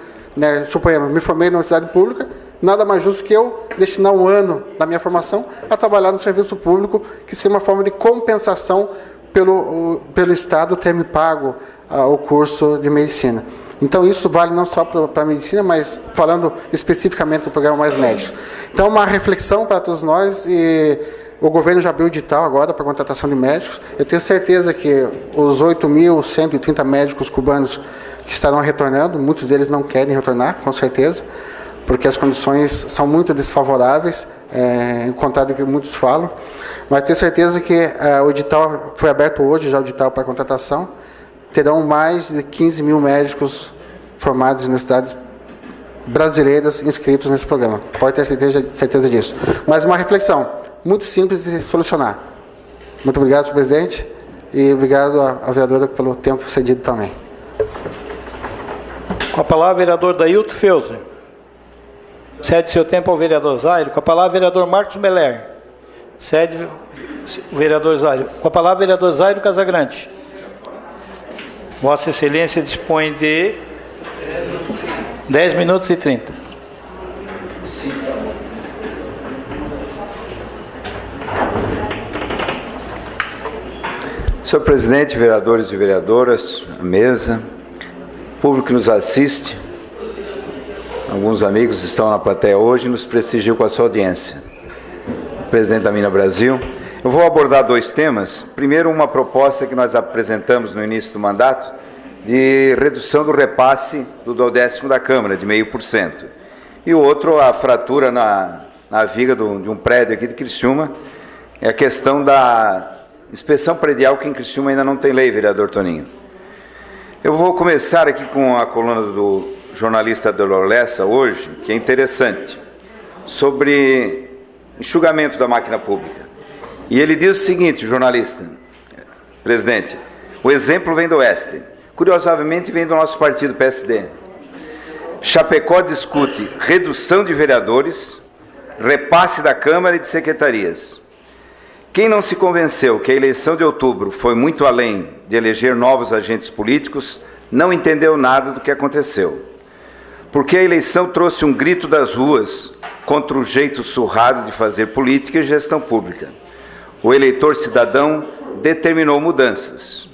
suponhamos, me formei na universidade pública, nada mais justo que eu destinar um ano da minha formação a trabalhar no serviço público, que seja uma forma de compensação pelo Estado ter me pago o curso de medicina. Então, isso vale não só para a medicina, mas falando especificamente do programa Mais Médicos. Então, uma reflexão para todos nós, e o governo já abriu o edital agora para a contratação de médicos. Eu tenho certeza que os 8.130 médicos cubanos que estarão retornando, muitos deles não querem retornar, com certeza, porque as condições são muito desfavoráveis, em contrário do que muitos falam. Mas tenho certeza que o edital foi aberto hoje, já o edital para contratação. Terão mais de 15 mil médicos formados em universidades brasileiras inscritos nesse programa. Pode ter certeza disso. Mas uma reflexão muito simples de solucionar. Muito obrigado, senhor presidente, e obrigado à vereadora pelo tempo cedido também. Com a palavra, vereador Dailton Feuser. Cede seu tempo ao vereador Zairo. Com a palavra, vereador Marcos Meller. Cede o vereador Zairo. Com a palavra, vereador Zairo Casagrande. Vossa Excelência dispõe de 10 minutos e 30. Senhor presidente, vereadores e vereadoras, a mesa, público que nos assiste, alguns amigos estão na plateia hoje e nos prestigiam com a sua audiência. Presidente da Mina Brasil. Eu vou abordar dois temas. Primeiro, uma proposta que nós apresentamos no início do mandato de redução do repasse do 10º da Câmara, de 0,5%. E o outro, a fratura na viga de um prédio aqui de Criciúma, é a questão da inspeção predial, que em Criciúma ainda não tem lei, vereador Toninho. Eu vou começar aqui com a coluna do jornalista Adelor Lessa hoje, que é interessante, sobre enxugamento da máquina pública. E ele diz o seguinte, jornalista, presidente, o exemplo vem do Oeste, curiosamente vem do nosso partido PSD. Chapecó discute redução de vereadores, repasse da Câmara e de secretarias. Quem não se convenceu que a eleição de outubro foi muito além de eleger novos agentes políticos, não entendeu nada do que aconteceu. Porque a eleição trouxe um grito das ruas contra o jeito surrado de fazer política e gestão pública. O eleitor cidadão determinou mudanças.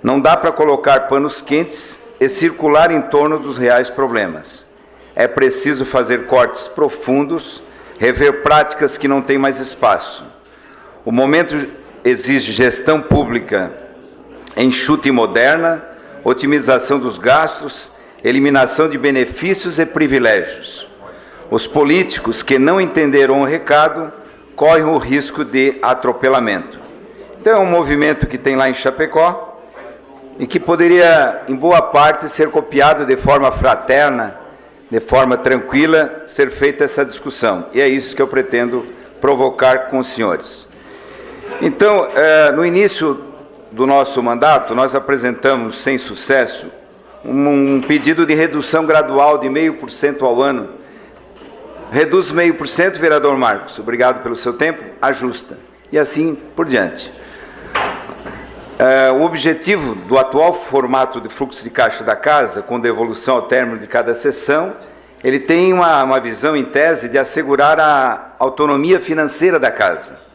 Não dá para colocar panos quentes e circular em torno dos reais problemas. É preciso fazer cortes profundos, rever práticas que não têm mais espaço. O momento exige gestão pública enxuta e moderna, otimização dos gastos, eliminação de benefícios e privilégios. Os políticos que não entenderam o recado correm o risco de atropelamento. Então é um movimento que tem lá em Chapecó e que poderia, em boa parte, ser copiado de forma fraterna, de forma tranquila, ser feita essa discussão. E é isso que eu pretendo provocar com os senhores. Então, no início do nosso mandato, nós apresentamos, sem sucesso, um pedido de redução gradual de 0,5% ao ano. Reduz 0,5%, vereador Marcos, obrigado pelo seu tempo, ajusta. E assim por diante. O objetivo do atual formato de fluxo de caixa da casa, com devolução ao término de cada sessão, ele tem uma visão, em tese, de assegurar a autonomia financeira da casa.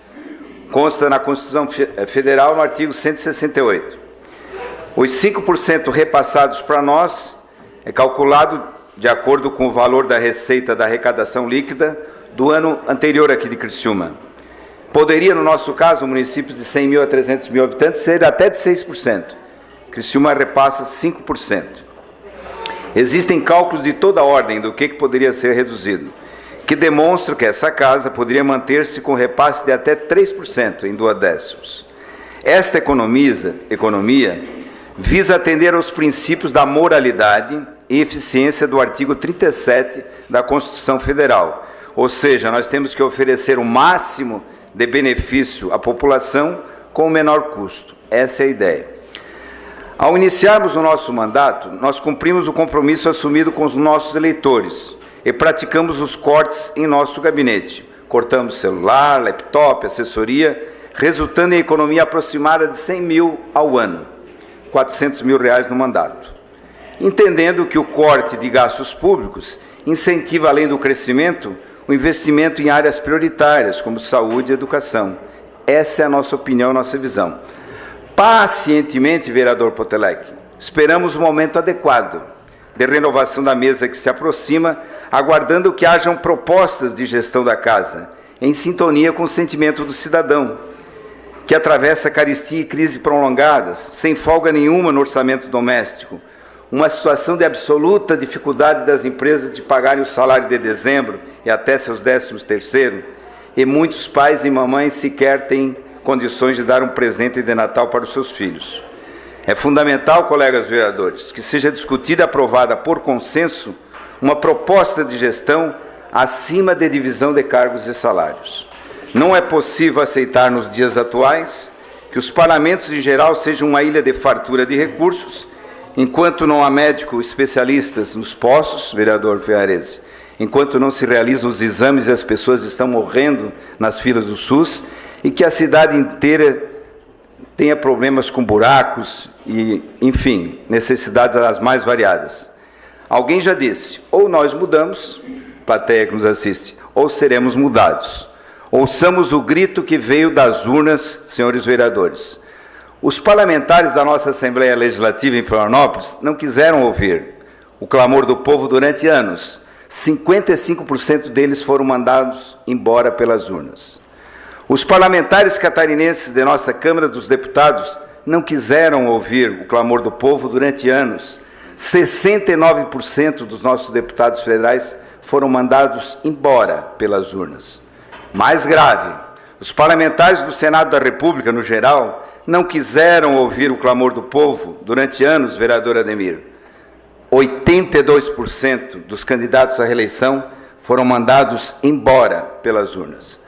Consta na Constituição Federal, no artigo 168. Os 5% repassados para nós é calculado de acordo com o valor da receita da arrecadação líquida do ano anterior aqui de Criciúma. Poderia, no nosso caso, municípios de 100 mil a 300 mil habitantes, ser até de 6%. Criciúma repassa 5%. Existem cálculos de toda ordem do que poderia ser reduzido. que demonstram que essa casa poderia manter-se com repasse de até 3% em 2/10. Esta economia visa atender aos princípios da moralidade e eficiência do artigo 37 da Constituição Federal. Ou seja, nós temos que oferecer o máximo de benefício à população com o menor custo. Essa é a ideia. Ao iniciarmos o nosso mandato, nós cumprimos o compromisso assumido com os nossos eleitores e praticamos os cortes em nosso gabinete. Cortamos celular, laptop, assessoria, resultando em economia aproximada de 100 mil ao ano, 400 mil reais no mandato. Entendendo que o corte de gastos públicos incentiva, além do crescimento, o investimento em áreas prioritárias, como saúde e educação. Essa é a nossa opinião, nossa visão. Pacientemente, vereador Potelec, esperamos o momento adequado de renovação da mesa que se aproxima, aguardando que hajam propostas de gestão da casa, em sintonia com o sentimento do cidadão, que atravessa carestia e crise prolongadas, sem folga nenhuma no orçamento doméstico, uma situação de absoluta dificuldade das empresas de pagarem o salário de dezembro e até seus 13º, e muitos pais e mamães sequer têm condições de dar um presente de Natal para os seus filhos. É fundamental, colegas vereadores, que seja discutida e aprovada por consenso uma proposta de gestão acima de divisão de cargos e salários. Não é possível aceitar nos dias atuais que os parlamentos em geral sejam uma ilha de fartura de recursos, enquanto não há médicos especialistas nos postos, vereador Ferrarese, enquanto não se realizam os exames e as pessoas estão morrendo nas filas do SUS, e que a cidade inteira tenha problemas com buracos e, enfim, necessidades as mais variadas. Alguém já disse, ou nós mudamos, plateia que nos assiste, ou seremos mudados. Ouçamos o grito que veio das urnas, senhores vereadores. Os parlamentares da nossa Assembleia Legislativa em Florianópolis não quiseram ouvir o clamor do povo durante anos. 55% deles foram mandados embora pelas urnas. Os parlamentares catarinenses de nossa Câmara dos Deputados não quiseram ouvir o clamor do povo durante anos. 69% dos nossos deputados federais foram mandados embora pelas urnas. Mais grave, os parlamentares do Senado da República, no geral, não quiseram ouvir o clamor do povo durante anos, vereador Ademir. 82% dos candidatos à reeleição foram mandados embora pelas urnas.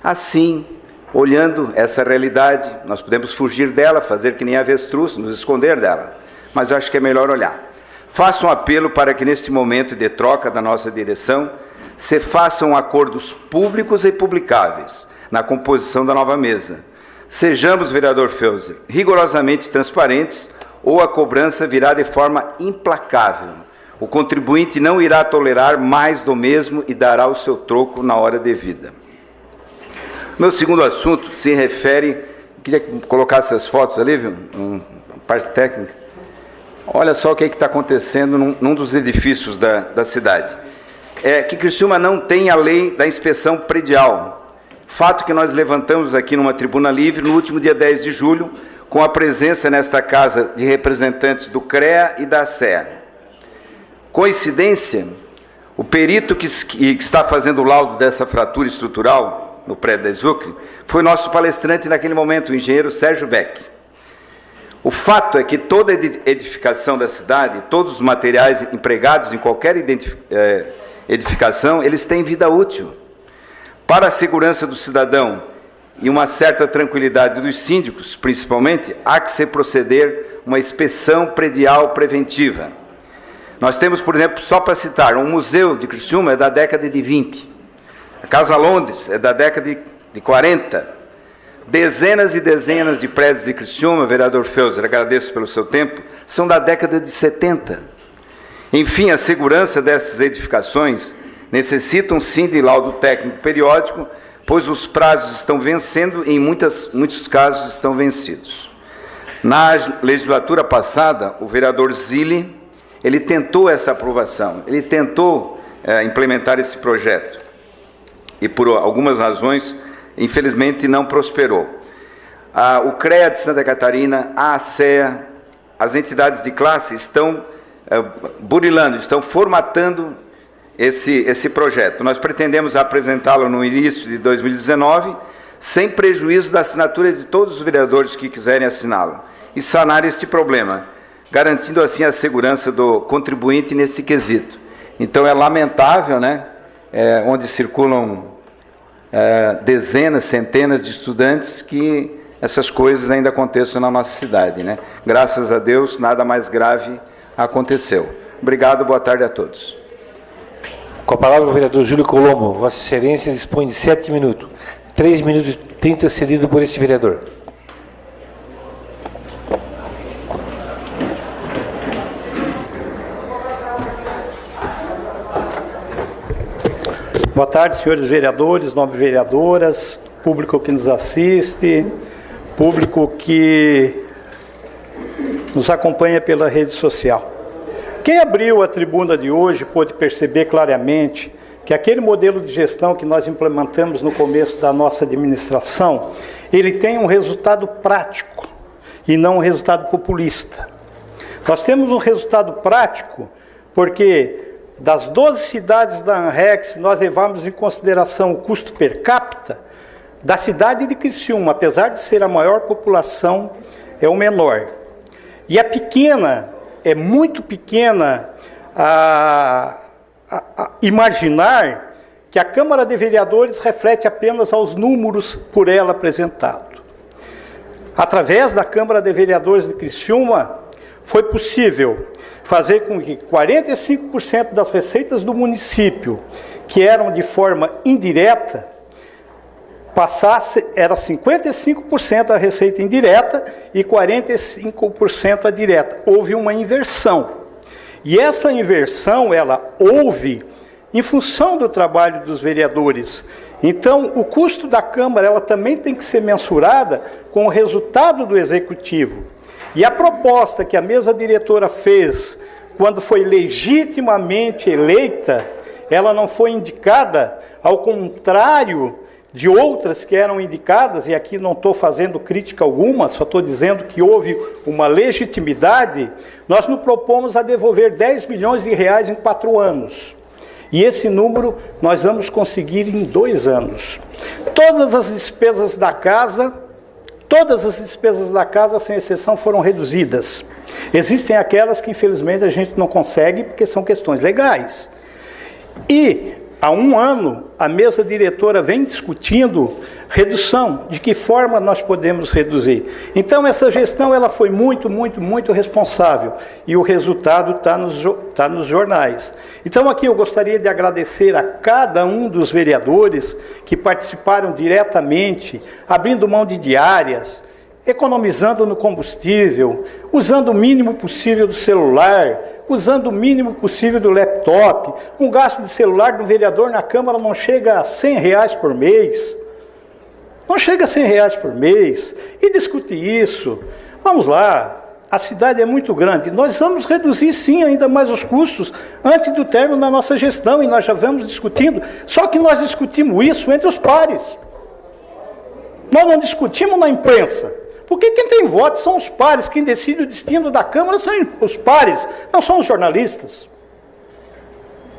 Assim, olhando essa realidade, nós podemos fugir dela, fazer que nem avestruz, nos esconder dela, mas eu acho que é melhor olhar. Faço um apelo para que, neste momento de troca da nossa direção, se façam acordos públicos e publicáveis na composição da nova mesa. Sejamos, vereador Felser, rigorosamente transparentes, ou a cobrança virá de forma implacável. O contribuinte não irá tolerar mais do mesmo e dará o seu troco na hora devida. Meu segundo assunto se refere... Queria que colocasse as fotos ali, viu? Parte técnica. Olha só o que está acontecendo num dos edifícios da cidade. Que Criciúma não tem a lei da inspeção predial. Fato que nós levantamos aqui numa tribuna livre no último dia 10 de julho, com a presença nesta casa de representantes do CREA e da SEA. Coincidência, o perito que está fazendo o laudo dessa fratura estrutural no prédio da Exucre foi nosso palestrante naquele momento, o engenheiro Sérgio Beck. O fato é que toda edificação da cidade, todos os materiais empregados em qualquer edificação, eles têm vida útil. Para a segurança do cidadão e uma certa tranquilidade dos síndicos, principalmente, há que se proceder uma inspeção predial preventiva. Nós temos, por exemplo, só para citar, um museu de Criciúma é da década de 20, a Casa Londres é da década de 40, dezenas e dezenas de prédios de Criciúma, vereador Felser, agradeço pelo seu tempo, são da década de 70. Enfim, a segurança dessas edificações necessitam sim de laudo técnico periódico, pois os prazos estão vencendo e em muitos casos estão vencidos. Na legislatura passada, o vereador Zilli, ele tentou essa aprovação, ele tentou implementar esse projeto e por algumas razões, infelizmente, não prosperou. O CREA de Santa Catarina, a ASEA, as entidades de classe estão burilando, estão formatando esse projeto. Nós pretendemos apresentá-lo no início de 2019, sem prejuízo da assinatura de todos os vereadores que quiserem assiná-lo, e sanar este problema, garantindo assim a segurança do contribuinte nesse quesito. Então é lamentável, né, onde circulam dezenas, centenas de estudantes, que essas coisas ainda aconteçam na nossa cidade, né? Graças a Deus, nada mais grave aconteceu. Obrigado, boa tarde a todos. Com a palavra o vereador Júlio Colombo. Vossa Excelência dispõe de 7 minutos. 3 minutos e 30 cedido por este vereador. Boa tarde, senhores vereadores, nobres vereadoras, público que nos assiste, público que nos acompanha pela rede social. Quem abriu a tribuna de hoje pôde perceber claramente que aquele modelo de gestão que nós implementamos no começo da nossa administração, ele tem um resultado prático e não um resultado populista. Nós temos um resultado prático porque das 12 cidades da ANREX, nós levamos em consideração o custo per capita da cidade de Criciúma, apesar de ser a maior população, é o menor. E a pequena, é muito pequena a imaginar que a Câmara de Vereadores reflete apenas aos números por ela apresentados. Através da Câmara de Vereadores de Criciúma, foi possível fazer com que 45% das receitas do município, que eram de forma indireta, passasse, era 55% a receita indireta e 45% a direta. Houve uma inversão. E essa inversão, ela houve em função do trabalho dos vereadores. Então, o custo da Câmara, ela também tem que ser mensurada com o resultado do Executivo. E a proposta que a mesa diretora fez, quando foi legitimamente eleita, ela não foi indicada, ao contrário de outras que eram indicadas, e aqui não estou fazendo crítica alguma, só estou dizendo que houve uma legitimidade. Nós nos propomos a devolver 10 milhões de reais em 4 anos. E esse número nós vamos conseguir em 2 anos. Todas as despesas da casa, sem exceção, foram reduzidas. Existem aquelas que, infelizmente, a gente não consegue, porque são questões legais. E, há 1 ano, a mesa diretora vem discutindo redução, de que forma nós podemos reduzir. Então, essa gestão ela foi muito responsável, e o resultado está nos jornais. Então, aqui eu gostaria de agradecer a cada um dos vereadores que participaram diretamente, abrindo mão de diárias, economizando no combustível, usando o mínimo possível do celular, usando o mínimo possível do laptop. Um gasto de celular do vereador na Câmara não chega a R$100 por mês. Não chega a R$100 por mês. E discutir isso. Vamos lá, a cidade é muito grande. Nós vamos reduzir, sim, ainda mais os custos antes do término da nossa gestão, e nós já vamos discutindo. Só que nós discutimos isso entre os pares. Nós não discutimos na imprensa. Porque quem tem voto são os pares, quem decide o destino da Câmara são os pares, não são os jornalistas.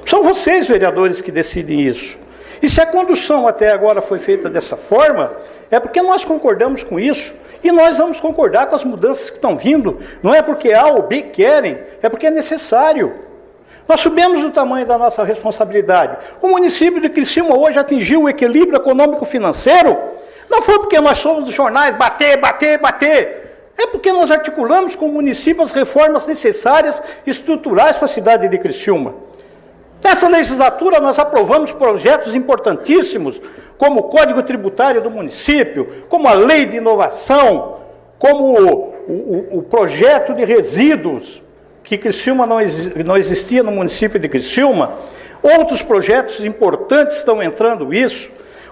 São vocês, vereadores, que decidem isso. E se a condução até agora foi feita dessa forma, é porque nós concordamos com isso, e nós vamos concordar com as mudanças que estão vindo. Não é porque A ou B querem, é porque é necessário. Nós subimos o tamanho da nossa responsabilidade. O município de Criciúma hoje atingiu o equilíbrio econômico-financeiro. Não foi porque nós somos dos jornais bater. É porque nós articulamos com o município as reformas necessárias e estruturais para a cidade de Criciúma. Nessa legislatura nós aprovamos projetos importantíssimos, como o Código Tributário do município, como a Lei de Inovação, como o projeto de resíduos, que Criciúma não existia no município de Criciúma. Outros projetos importantes estão entrando isso.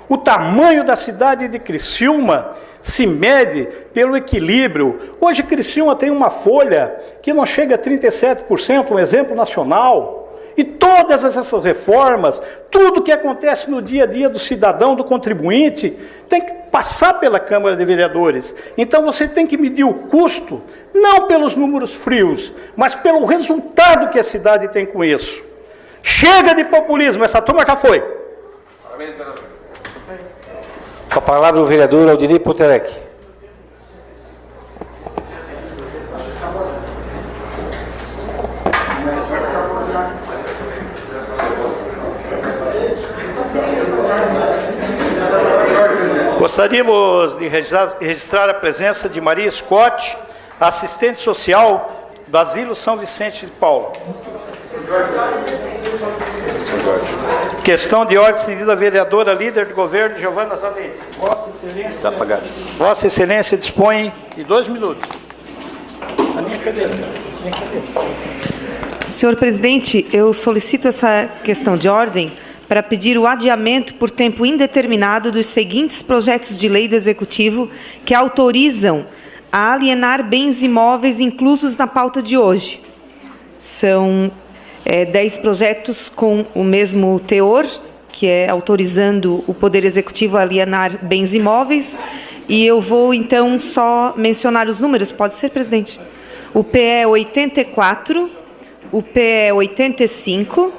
O tamanho da cidade de Criciúma se mede pelo equilíbrio. Hoje Criciúma tem uma folha que não chega a 37%, um exemplo nacional. E todas essas reformas, tudo que acontece no dia a dia do cidadão, do contribuinte, tem que passar pela Câmara de Vereadores. Então você tem que medir o custo, não pelos números frios, mas pelo resultado que a cidade tem com isso. Chega de populismo, essa turma já foi. Com a palavra o vereador Aldinei Potelec. Gostaríamos de registrar a presença de Maria Scott, assistente social do Asilo São Vicente de Paulo. Questão de ordem estendida à vereadora líder do governo, Giovana Zanetti. Vossa Excelência dispõe de 2 minutos. A minha cadeira. Senhor presidente, eu solicito essa questão de ordem para pedir o adiamento por tempo indeterminado dos seguintes projetos de lei do Executivo que autorizam a alienar bens imóveis inclusos na pauta de hoje. São 10 projetos com o mesmo teor, que é autorizando o Poder Executivo a alienar bens imóveis, e eu vou, então, só mencionar os números, pode ser, presidente? O PE 84, o PE 85,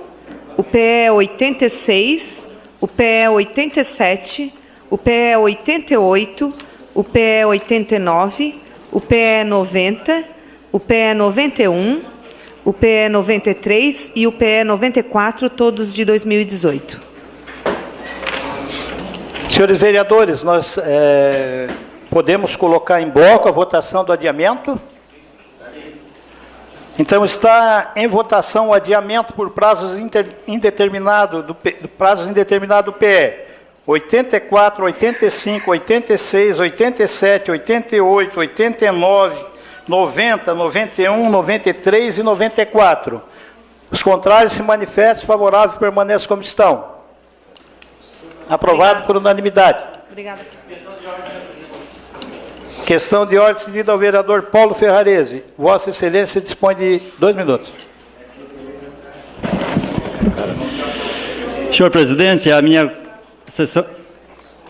o PE 86, o PE 87, o PE 88, o PE 89, o PE 90, o PE 91, o PE 93 e o PE 94, todos de 2018. Senhores vereadores, nós podemos colocar em bloco a votação do adiamento? Então, está em votação o adiamento por prazos indeterminado do PE 84, 85, 86, 87, 88, 89, 90, 91, 93 e 94. Os contrários se manifestem, favoráveis permaneçam como estão. Aprovado por unanimidade. Obrigada. Questão de ordem estendida ao vereador Paulo Ferrarese. Vossa Excelência dispõe de 2 minutos. Senhor presidente, a minha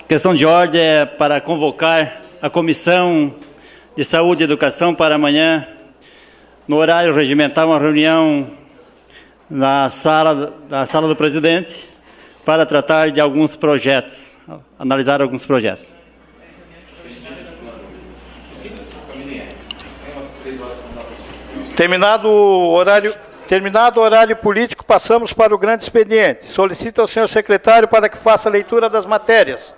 questão de ordem é para convocar a Comissão de Saúde e Educação para amanhã, no horário regimental, uma reunião na sala do presidente para tratar de alguns projetos, analisar alguns projetos. Terminado o horário político, passamos para o grande expediente. Solicito ao senhor secretário para que faça a leitura das matérias.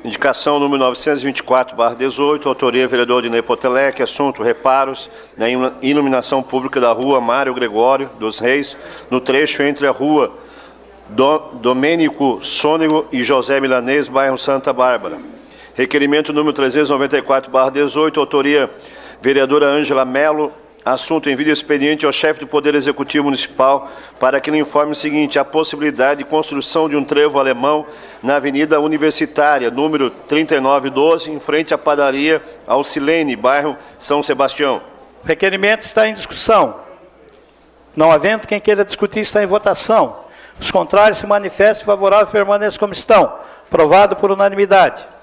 Indicação número 924/18, autoria vereador Aldinei Potelec, assunto reparos na iluminação pública da rua Mário Gregório dos Reis, no trecho entre a rua Domênico Sônego e José Milanês, bairro Santa Bárbara. Requerimento número 394/18, autoria vereadora Ângela Melo, assunto envio expediente ao chefe do Poder Executivo Municipal para que ele informe o seguinte: a possibilidade de construção de um trevo alemão na Avenida Universitária, número 3912, em frente à padaria Alcilene, bairro São Sebastião. O requerimento está em discussão. Não havendo quem queira discutir, está em votação. Os contrários se manifestem, favoráveis permaneçam como estão. Aprovado por unanimidade.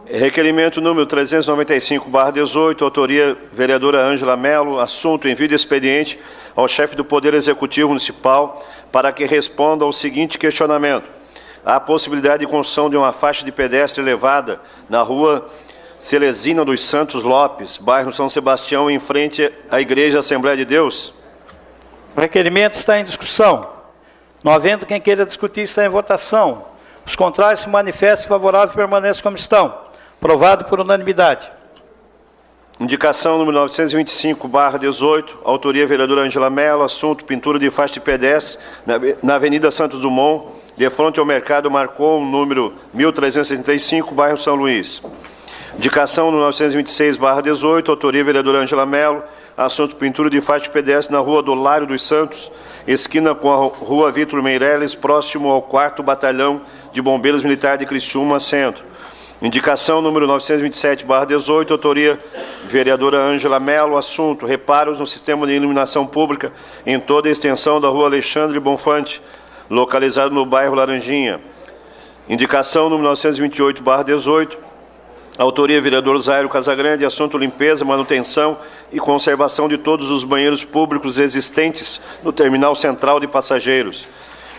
Requerimento número 395/18, autoria vereadora Ângela Melo, assunto envio de expediente ao chefe do Poder Executivo Municipal para que responda ao seguinte questionamento: há possibilidade de construção de uma faixa de pedestre elevada na rua Celesina dos Santos Lopes, bairro São Sebastião, em frente à Igreja Assembleia de Deus? O requerimento está em discussão. Não havendo quem queira discutir, está em votação. Os contrários se manifestem, favoráveis permaneçam como estão. Aprovado por unanimidade. Indicação número 925/18, autoria vereadora Ângela Mello, assunto pintura de faixa de pedestre na Avenida Santos Dumont, de frente ao Mercado Marcon, número 1375, bairro São Luís. Indicação número 926/18, autoria vereadora Ângela Mello, assunto pintura de faixa de pedestre na rua Dolário dos Santos, esquina com a rua Vitor Meireles, próximo ao 4º Batalhão de Bombeiros Militar de Criciúma, Centro. Indicação número 927/18, autoria vereadora Ângela Melo, assunto reparos no sistema de iluminação pública em toda a extensão da rua Alexandre Bonfante, localizado no bairro Laranjinha. Indicação número 928/18, Autoria, vereador Zairo Casagrande. Assunto: limpeza, manutenção e conservação de todos os banheiros públicos existentes no terminal central de passageiros.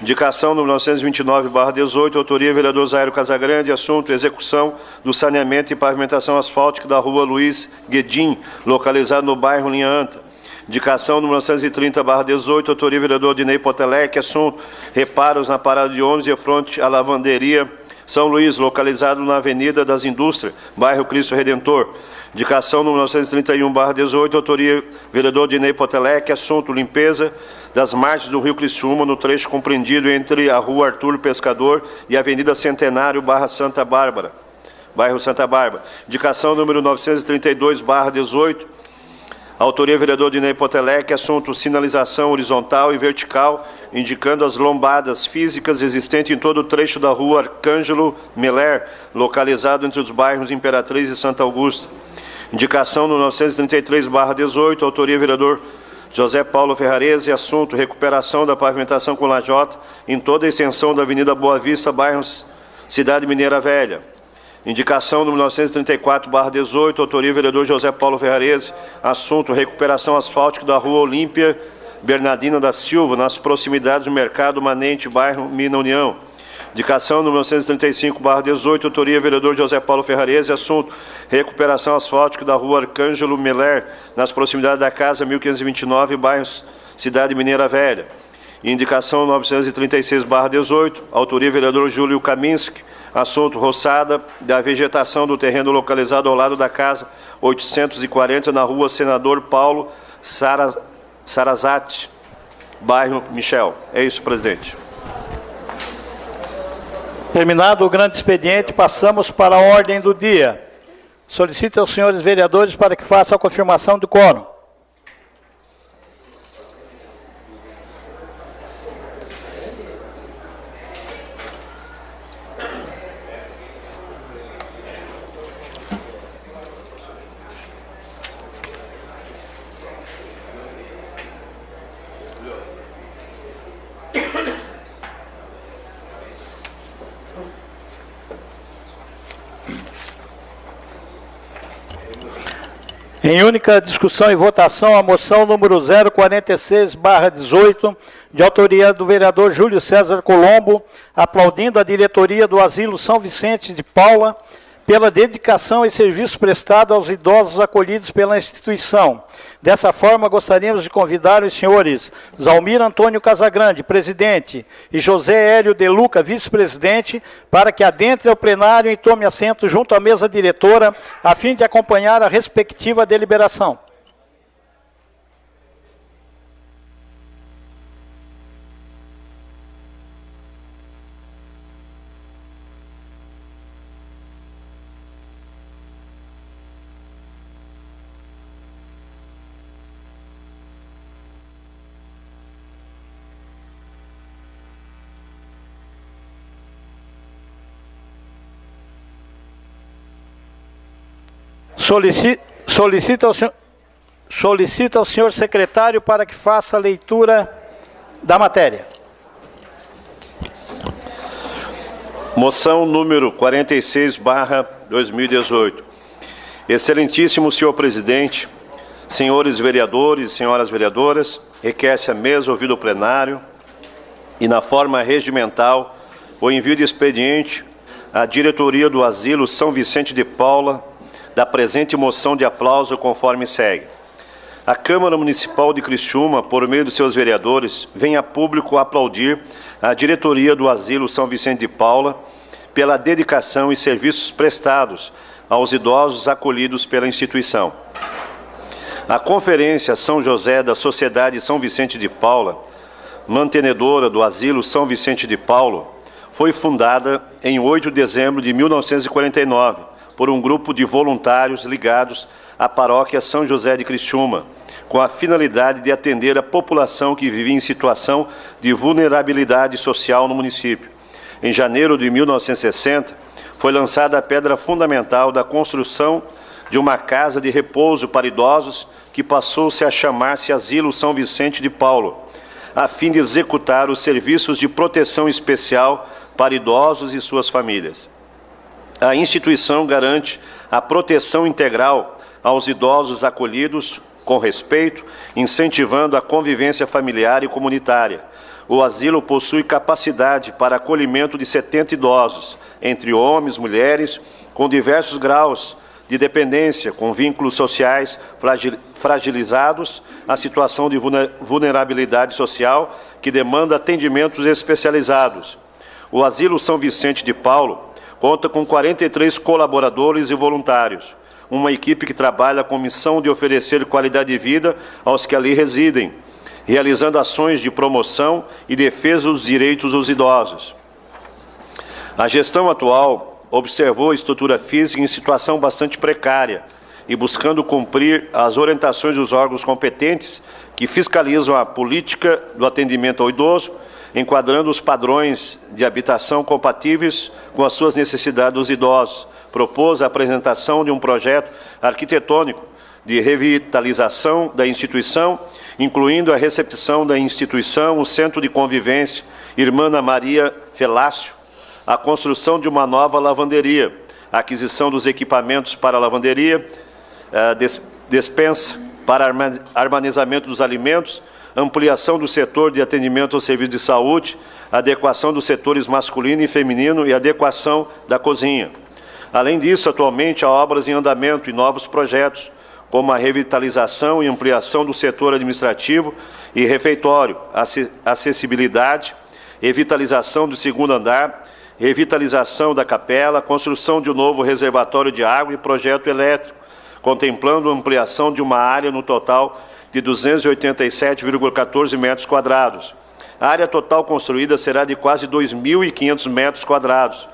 Indicação número 929/18. Autoria, vereador Zairo Casagrande. Assunto: execução do saneamento e pavimentação asfáltica da rua Luiz Guedim, localizado no bairro Linha Anta. Indicação número 930/18. Autoria, vereador Dinei Potelec. Assunto: reparos na parada de ônibus e fronte à lavanderia São Luís, localizado na Avenida das Indústrias, bairro Cristo Redentor. Indicação número 931/18. Autoria, vereador Dinei Potelec. Assunto: limpeza das margens do Rio Criciúma no trecho compreendido entre a rua Arthur Pescador e a Avenida Centenário Santa Bárbara, bairro Santa Bárbara. Indicação número 932/18. Autoria, vereador Dinei Potelec. Assunto: sinalização horizontal e vertical, indicando as lombadas físicas existentes em todo o trecho da rua Arcângelo Meller, localizado entre os bairros Imperatriz e Santa Augusta. Indicação no 933/18. Autoria, vereador José Paulo Ferrarese. Assunto: recuperação da pavimentação com lajota em toda a extensão da Avenida Boa Vista, bairros Cidade Mineira Velha. Indicação número 934/18. Autoria, vereador José Paulo Ferrarese. Assunto: recuperação asfáltica da rua Olímpia Bernardina da Silva, nas proximidades do Mercado Manente, bairro Mina União. Indicação número 935/18. Autoria, vereador José Paulo Ferrarese. Assunto: recuperação asfáltica da rua Arcângelo Meller, nas proximidades da Casa 1529, bairro Cidade Mineira Velha. Indicação 936/18. Autoria, vereador Júlio Kaminski. Assunto: roçada da vegetação do terreno localizado ao lado da casa 840, na rua Senador Paulo Sarazate, bairro Michel. É isso, presidente. Terminado o grande expediente, passamos para a ordem do dia. Solicito aos senhores vereadores para que façam a confirmação do quórum. Em única discussão e votação, a moção número 046/18, de autoria do vereador Júlio César Colombo, aplaudindo a diretoria do Asilo São Vicente de Paula pela dedicação e serviço prestado aos idosos acolhidos pela instituição. Dessa forma, gostaríamos de convidar os senhores Zalmir Antônio Casagrande, presidente, e José Hélio De Luca, vice-presidente, para que adentre ao plenário e tome assento junto à mesa diretora, a fim de acompanhar a respectiva deliberação. Solicita ao senhor secretário para que faça a leitura da matéria. Moção número 46/2018. Excelentíssimo senhor presidente, senhores vereadores e senhoras vereadoras, requer-se a mesa ouvido o plenário e, na forma regimental, o envio de expediente à diretoria do Asilo São Vicente de Paula da presente moção de aplauso conforme segue. A Câmara Municipal de Criciúma, por meio de seus vereadores, vem a público aplaudir a diretoria do Asilo São Vicente de Paula pela dedicação e serviços prestados aos idosos acolhidos pela instituição. A Conferência São José da Sociedade São Vicente de Paula, mantenedora do Asilo São Vicente de Paulo, foi fundada em 8 de dezembro de 1949, por um grupo de voluntários ligados à paróquia São José de Criciúma, com a finalidade de atender a população que vivia em situação de vulnerabilidade social no município. Em janeiro de 1960, foi lançada a pedra fundamental da construção de uma casa de repouso para idosos que passou-se a chamar-se Asilo São Vicente de Paulo, a fim de executar os serviços de proteção especial para idosos e suas famílias. a instituição garante a proteção integral aos idosos acolhidos com respeito, incentivando a convivência familiar e comunitária. O asilo possui capacidade para acolhimento de 70 idosos, entre homens, mulheres, com diversos graus de dependência, com vínculos sociais fragilizados, a situação de vulnerabilidade social que demanda atendimentos especializados. O Asilo São Vicente de Paulo conta com 43 colaboradores e voluntários, uma equipe que trabalha com missão de oferecer qualidade de vida aos que ali residem, realizando ações de promoção e defesa dos direitos dos idosos. A gestão atual observou a estrutura física em situação bastante precária e buscando cumprir as orientações dos órgãos competentes que fiscalizam a política do atendimento ao idoso, enquadrando os padrões de habitação compatíveis com as suas necessidades dos idosos. Propôs a apresentação de um projeto arquitetônico de revitalização da instituição, incluindo a recepção da instituição, o Centro de Convivência Irmã Ana Maria Felácio, a construção de uma nova lavanderia, a aquisição dos equipamentos para a lavanderia, despensa para armazenamento dos alimentos, ampliação do setor de atendimento ao serviço de saúde, adequação dos setores masculino e feminino e adequação da cozinha. Além disso, atualmente há obras em andamento e novos projetos, como a revitalização e ampliação do setor administrativo e refeitório, acessibilidade, revitalização do segundo andar, revitalização da capela, construção de um novo reservatório de água e projeto elétrico, contemplando a ampliação de uma área no total de 287,14 metros quadrados. A área total construída será de quase 2.500 metros quadrados,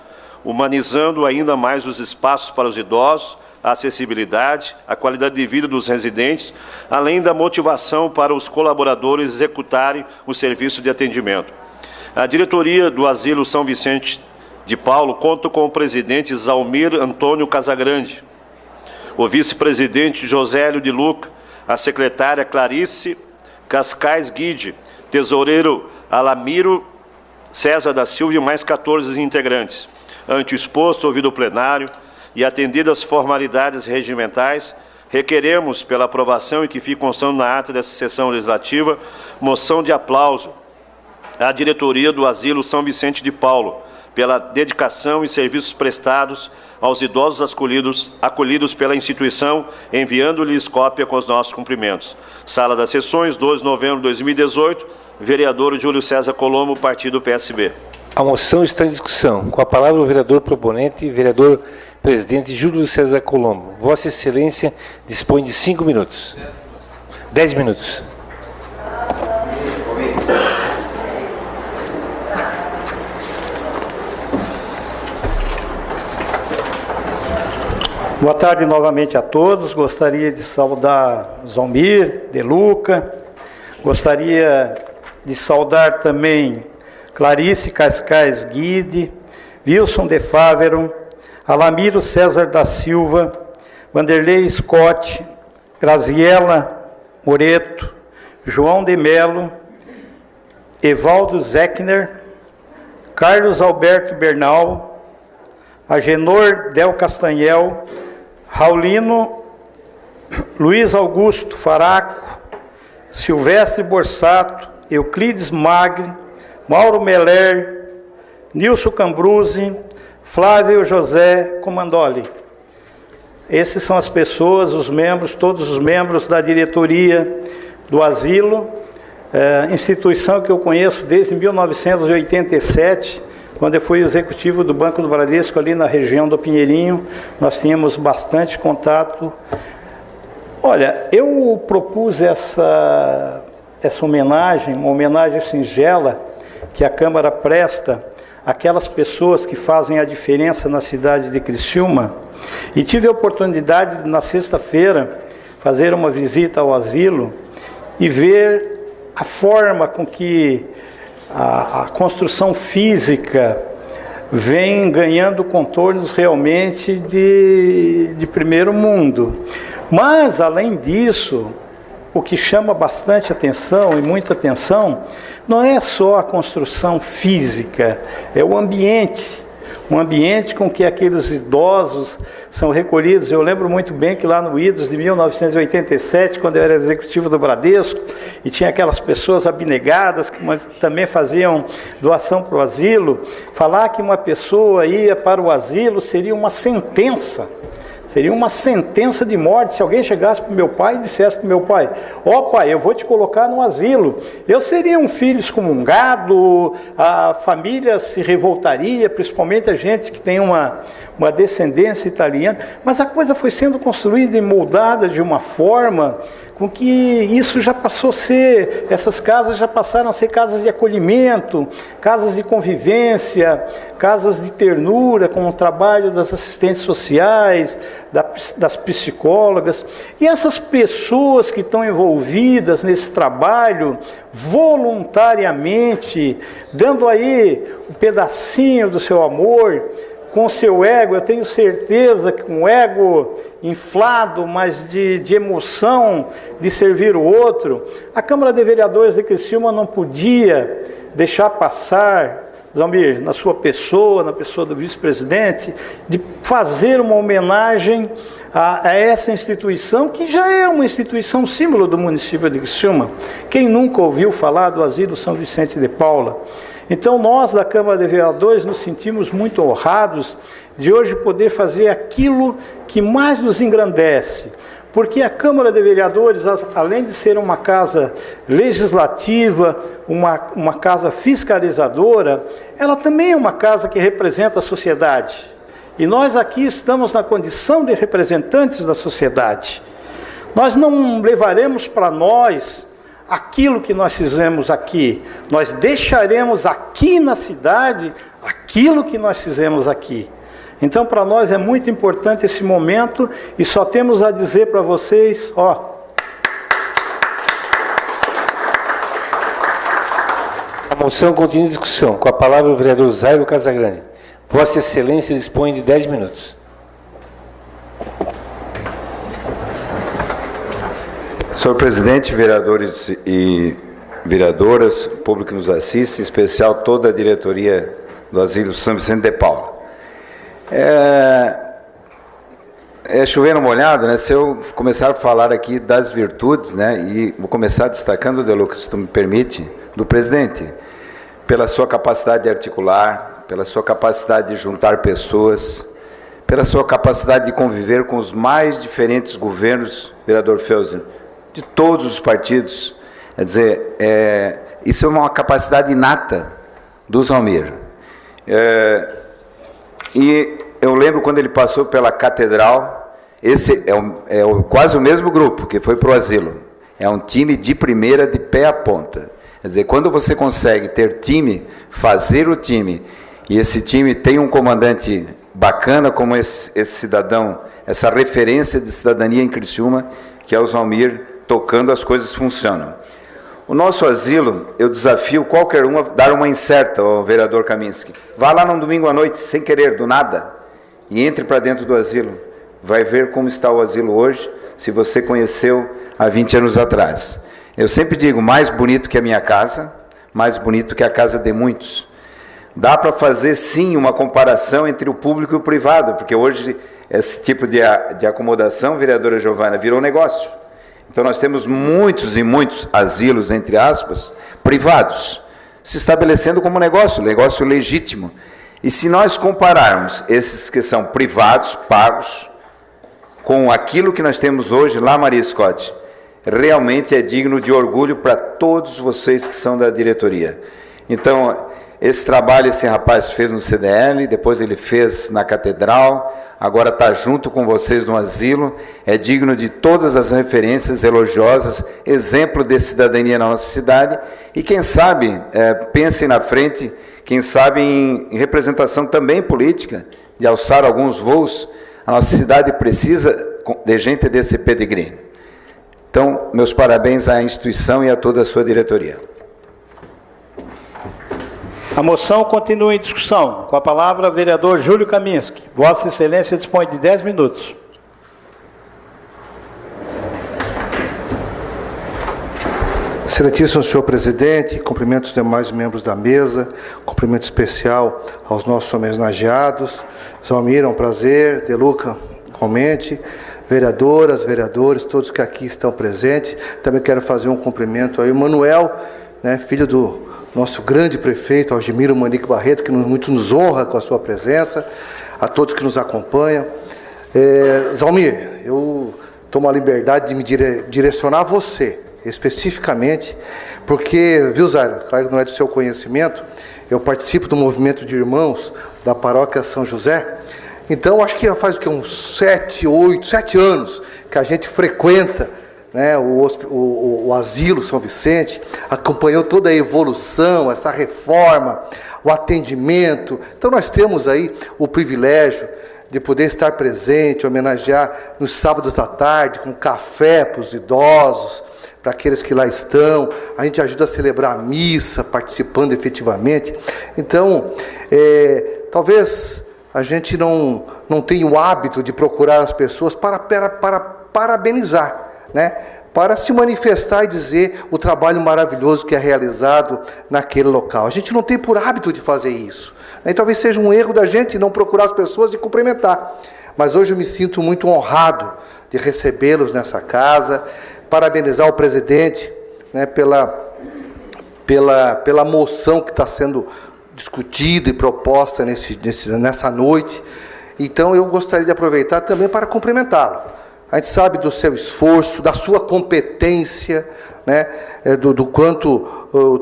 humanizando ainda mais os espaços para os idosos, a acessibilidade, a qualidade de vida dos residentes, além da motivação para os colaboradores executarem o serviço de atendimento. A diretoria do Asilo São Vicente de Paulo conta com o presidente Zalmir Antônio Casagrande, o vice-presidente Josélio de Luca, a secretária Clarice Cascais Guide, tesoureiro Alamiro César da Silva e mais 14 integrantes. Ante o exposto, ouvido o plenário e atendidas as formalidades regimentais, requeremos, pela aprovação e que fique constando na ata dessa sessão legislativa, moção de aplauso à diretoria do Asilo São Vicente de Paulo, pela dedicação e serviços prestados aos idosos acolhidos pela instituição, enviando-lhes cópia com os nossos cumprimentos. Sala das Sessões, 12 de novembro de 2018, vereador Júlio César Colombo, partido PSB. A moção está em discussão. Com a palavra o vereador proponente, vereador presidente Júlio César Colombo. Vossa Excelência dispõe de 5 minutos. 10 minutos. Boa tarde novamente a todos. Gostaria de saudar Zalmir, De Luca. Gostaria de saudar também Clarice Cascais Guide, Wilson de Fávero, Alamiro César da Silva, Vanderlei Scott, Graziela Moreto, João de Melo, Evaldo Zeckner, Carlos Alberto Bernal, Agenor Del Castanhel, Raulino, Luiz Augusto Faraco, Silvestre Borsato, Euclides Magre, Mauro Meller, Nilson Cambruzzi, Flávio José Comandoli. Esses são as pessoas, os membros, todos os membros da diretoria do asilo, instituição que eu conheço desde 1987, quando eu fui executivo do Banco do Bradesco, ali na região do Pinheirinho. Nós tínhamos bastante contato. Olha, eu propus essa homenagem, uma homenagem singela, que a Câmara presta àquelas pessoas que fazem a diferença na cidade de Criciúma, e tive a oportunidade de, na sexta-feira, fazer uma visita ao asilo e ver a forma com que a construção física vem ganhando contornos realmente de primeiro mundo. Mas, além disso, o que chama bastante atenção e muita atenção não é só a construção física, é o ambiente um ambiente com que aqueles idosos são recolhidos. Eu lembro muito bem que lá no Idos de 1987, quando eu era executivo do Bradesco, e tinha aquelas pessoas abnegadas que também faziam doação para o asilo, falar que uma pessoa ia para o asilo seria uma sentença. Seria uma sentença de morte se alguém chegasse para o meu pai e dissesse para o meu pai: ó pai, eu vou te colocar no asilo. Eu seria um filho excomungado, a família se revoltaria, principalmente a gente que tem uma descendência italiana. Mas a coisa foi sendo construída e moldada de uma forma com que isso já passou a ser, essas casas já passaram a ser casas de acolhimento, casas de convivência, casas de ternura, com o trabalho das assistentes sociais, das psicólogas. E essas pessoas que estão envolvidas nesse trabalho, voluntariamente, dando aí um pedacinho do seu amor, com o seu ego, eu tenho certeza que com o ego inflado, mas de emoção de servir o outro, a Câmara de Vereadores de Criciúma não podia deixar passar, Zalmir, na sua pessoa, na pessoa do vice-presidente, de fazer uma homenagem a essa instituição, que já é uma instituição símbolo do município de Criciúma. Quem nunca ouviu falar do Asilo São Vicente de Paula? Então, nós da Câmara de Vereadores nos sentimos muito honrados de hoje poder fazer aquilo que mais nos engrandece, porque a Câmara de Vereadores, além de ser uma casa legislativa, uma casa fiscalizadora, ela também é uma casa que representa a sociedade. E nós aqui estamos na condição de representantes da sociedade. Nós não levaremos para nós aquilo que nós fizemos aqui, nós deixaremos aqui na cidade aquilo que nós fizemos aqui. Então, para nós é muito importante esse momento e só temos a dizer para vocês, ó. A moção continua em discussão. Com a palavra o vereador Zairo Casagrande. Vossa Excelência dispõe de 10 minutos. Senhor presidente, vereadores e vereadoras, público que nos assiste, em especial toda a diretoria do Asilo São Vicente de Paula. É chover no molhado, né? Se eu começar a falar aqui das virtudes, né? E vou começar destacando, De Lucas, se tu me permite, do presidente, pela sua capacidade de articular, pela sua capacidade de juntar pessoas, pela sua capacidade de conviver com os mais diferentes governos, vereador Felsen, de todos os partidos. Quer dizer, isso é uma capacidade inata do Zalmir. E eu lembro quando ele passou pela catedral, esse é quase o mesmo grupo que foi para o asilo. É um time de primeira, de pé à ponta. Quer dizer, quando você consegue ter time, fazer o time, e esse time tem um comandante bacana como esse cidadão, essa referência de cidadania em Criciúma, que é o Zalmir, tocando, as coisas funcionam. O nosso asilo, eu desafio qualquer um a dar uma incerta ao vereador Kaminski. Vá lá num domingo à noite, sem querer, do nada, e entre para dentro do asilo. Vai ver como está o asilo hoje, se você conheceu há 20 anos atrás. Eu sempre digo, mais bonito que a minha casa, mais bonito que a casa de muitos. Dá para fazer, sim, uma comparação entre o público e o privado, porque hoje esse tipo de acomodação, vereadora Giovana, virou negócio. Então nós temos muitos e muitos asilos, entre aspas, privados, se estabelecendo como negócio legítimo. E se nós compararmos esses que são privados, pagos, com aquilo que nós temos hoje lá, Maria Scott, realmente é digno de orgulho para todos vocês que são da diretoria. Então, esse trabalho esse rapaz fez no CDL, depois ele fez na Catedral, agora está junto com vocês no asilo, é digno de todas as referências elogiosas, exemplo de cidadania na nossa cidade, e quem sabe, pensem na frente, quem sabe em representação também política, de alçar alguns voos. A nossa cidade precisa de gente desse pedigree. Então, meus parabéns à instituição e a toda a sua diretoria. A moção continua em discussão. Com a palavra, o vereador Júlio Kaminski. Vossa Excelência dispõe de 10 minutos. Excelentíssimo senhor presidente, cumprimento os demais membros da mesa, cumprimento especial aos nossos homenageados. Zalmir, é um prazer. De Luca, igualmente. Vereadoras, vereadores, todos que aqui estão presentes. Também quero fazer um cumprimento aí ao Manuel, né, filho do nosso grande prefeito, Algemiro Manique Barreto, que muito nos honra com a sua presença, a todos que nos acompanham. Zalmir, eu tomo a liberdade de me direcionar a você, especificamente, porque, viu, Zaira, claro que não é do seu conhecimento, eu participo do movimento de irmãos da paróquia São José. Então, acho que faz o que, uns 7 anos que a gente frequenta, né, o Asilo São Vicente, acompanhou toda a evolução, essa reforma, o atendimento. Então, nós temos aí o privilégio de poder estar presente, homenagear nos sábados à tarde, com café para os idosos, para aqueles que lá estão. A gente ajuda a celebrar a missa, participando efetivamente. Então, talvez a gente não tenha o hábito de procurar as pessoas para parabenizar, né? Para se manifestar e dizer o trabalho maravilhoso que é realizado naquele local. A gente não tem por hábito de fazer isso, né? E talvez seja um erro da gente não procurar as pessoas de cumprimentar. Mas hoje eu me sinto muito honrado de recebê-los nessa casa, parabenizar o presidente, né, pela moção que está sendo discutida e proposta nessa noite. Então eu gostaria de aproveitar também para cumprimentá-lo. A gente sabe do seu esforço, da sua competência, né, do quanto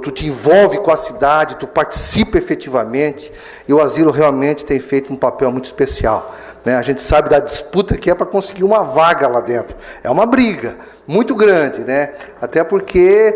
tu te envolve com a cidade, tu participa efetivamente, e o asilo realmente tem feito um papel muito especial, né? A gente sabe da disputa que é para conseguir uma vaga lá dentro. É uma briga muito grande, né? Até porque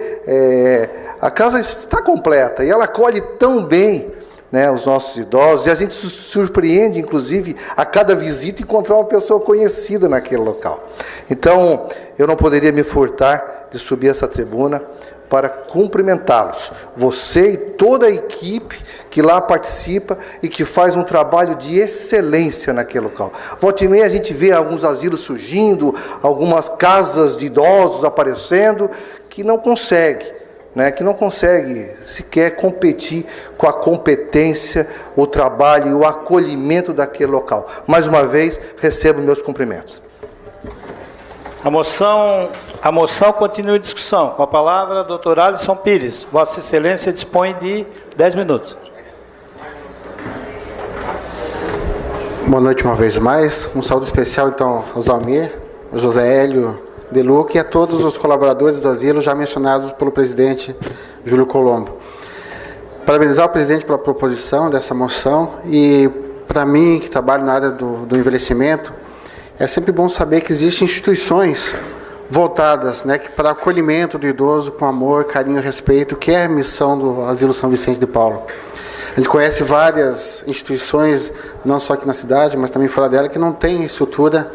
a casa está completa e ela acolhe tão bem, né, os nossos idosos, e a gente se surpreende, inclusive, a cada visita encontrar uma pessoa conhecida naquele local. Então, eu não poderia me furtar de subir essa tribuna para cumprimentá-los, você e toda a equipe que lá participa e que faz um trabalho de excelência naquele local. Volta e meia a gente vê alguns asilos surgindo, algumas casas de idosos aparecendo, que não consegue, né, que não consegue sequer competir com a competência, o trabalho e o acolhimento daquele local. Mais uma vez, recebo meus cumprimentos. A moção continua em discussão. Com a palavra, doutor Alisson Pires. Vossa Excelência dispõe de 10 minutos. Boa noite uma vez mais. Um saúde especial, então, ao Zalmir, ao José Hélio De Luca e a todos os colaboradores do asilo já mencionados pelo presidente Júlio Colombo. Parabenizar o presidente pela proposição dessa moção e, para mim, que trabalho na área do envelhecimento, é sempre bom saber que existem instituições voltadas, né, para acolhimento do idoso com amor, carinho e respeito, que é a missão do Asilo São Vicente de Paulo. A gente conhece várias instituições, não só aqui na cidade, mas também fora dela, que não tem a estrutura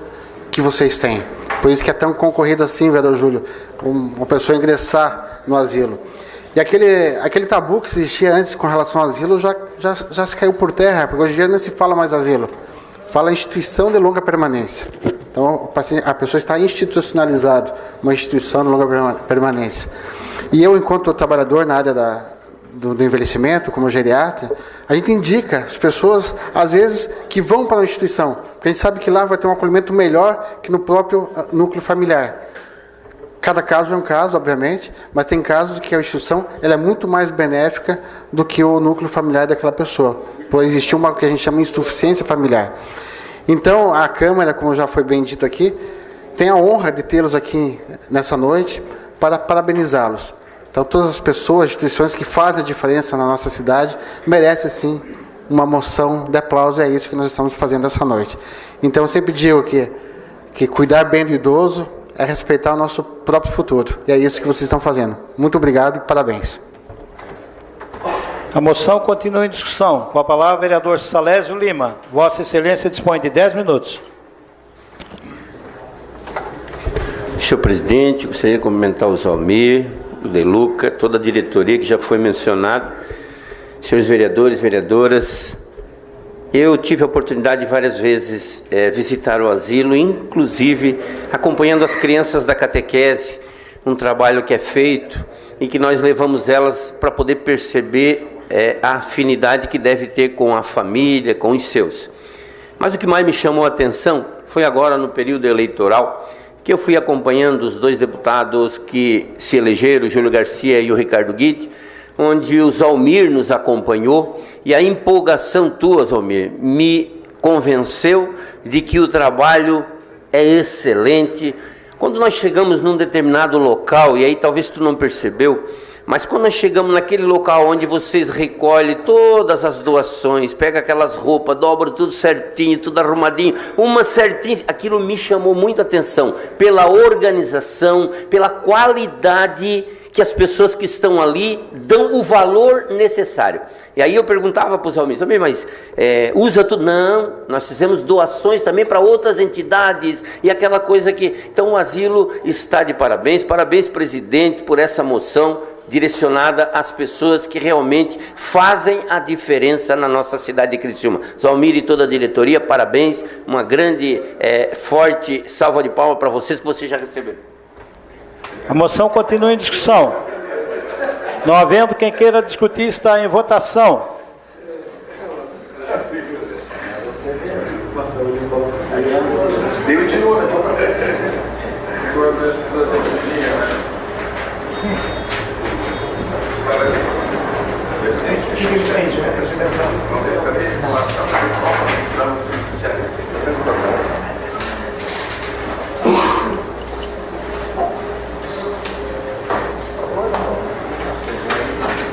que vocês têm. Por isso que é tão concorrido assim, vereador Júlio, uma pessoa ingressar no asilo. E aquele tabu que existia antes com relação ao asilo já se caiu por terra, porque hoje em dia não se fala mais asilo, fala instituição de longa permanência. Então, a pessoa está institucionalizada, uma instituição de longa permanência. E eu, enquanto trabalhador na área do envelhecimento, como geriatra, a gente indica as pessoas, às vezes, que vão para a instituição, porque a gente sabe que lá vai ter um acolhimento melhor que no próprio núcleo familiar. Cada caso é um caso, obviamente, mas tem casos que a instituição ela é muito mais benéfica do que o núcleo familiar daquela pessoa, por existir uma que a gente chama de insuficiência familiar. Então, a Câmara, como já foi bem dito aqui, tem a honra de tê-los aqui nessa noite para parabenizá-los. Então, todas as pessoas, instituições que fazem a diferença na nossa cidade, merecem, sim, uma moção de aplauso, e é isso que nós estamos fazendo essa noite. Então, eu sempre digo que cuidar bem do idoso é respeitar o nosso próprio futuro, e é isso que vocês estão fazendo. Muito obrigado e parabéns. A moção continua em discussão. Com a palavra, vereador Salésio Lima. Vossa Excelência dispõe de 10 minutos. Senhor presidente, gostaria de cumprimentar o Zalmir, o De Luca, toda a diretoria que já foi mencionada, senhores vereadores, vereadoras. Eu tive a oportunidade de várias vezes visitar o asilo, inclusive acompanhando as crianças da catequese, um trabalho que é feito e que nós levamos elas para poder perceber a afinidade que deve ter com a família, com os seus. Mas o que mais me chamou a atenção foi agora no período eleitoral, que eu fui acompanhando os dois deputados que se elegeram, o Júlio Garcia e o Ricardo Guide, onde o Zalmir nos acompanhou, e a empolgação tua, Zalmir, me convenceu de que o trabalho é excelente. Quando nós chegamos num determinado local, e aí talvez tu não percebeu, mas quando nós chegamos naquele local onde vocês recolhem todas as doações, pega aquelas roupas, dobra tudo certinho, tudo arrumadinho, uma certinha, aquilo me chamou muita atenção, pela organização, pela qualidade que as pessoas que estão ali dão o valor necessário. E aí eu perguntava para os Zalmir, mas usa tudo? Não, nós fizemos doações também para outras entidades, e aquela coisa que... Então o asilo está de parabéns, parabéns, presidente, por essa moção direcionada às pessoas que realmente fazem a diferença na nossa cidade de Criciúma. Zalmir e toda a diretoria, parabéns, uma grande, forte salva de palmas para vocês que vocês já receberam. A moção continua em discussão. Não havendo quem queira discutir, está em votação.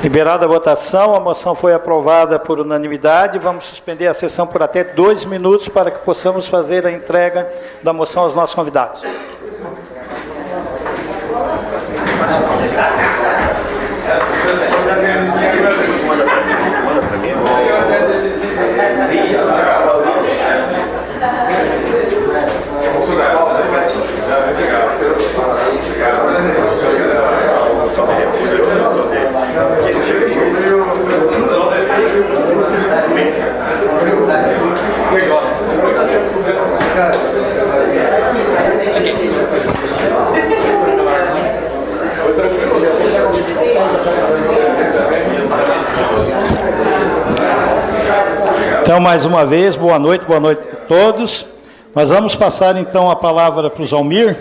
Liberada a votação, a moção foi aprovada por unanimidade. Vamos suspender a sessão por até 2 minutos para que possamos fazer a entrega da moção aos nossos convidados. Então, mais uma vez, boa noite a todos. Nós vamos passar, então, a palavra para o Zalmir.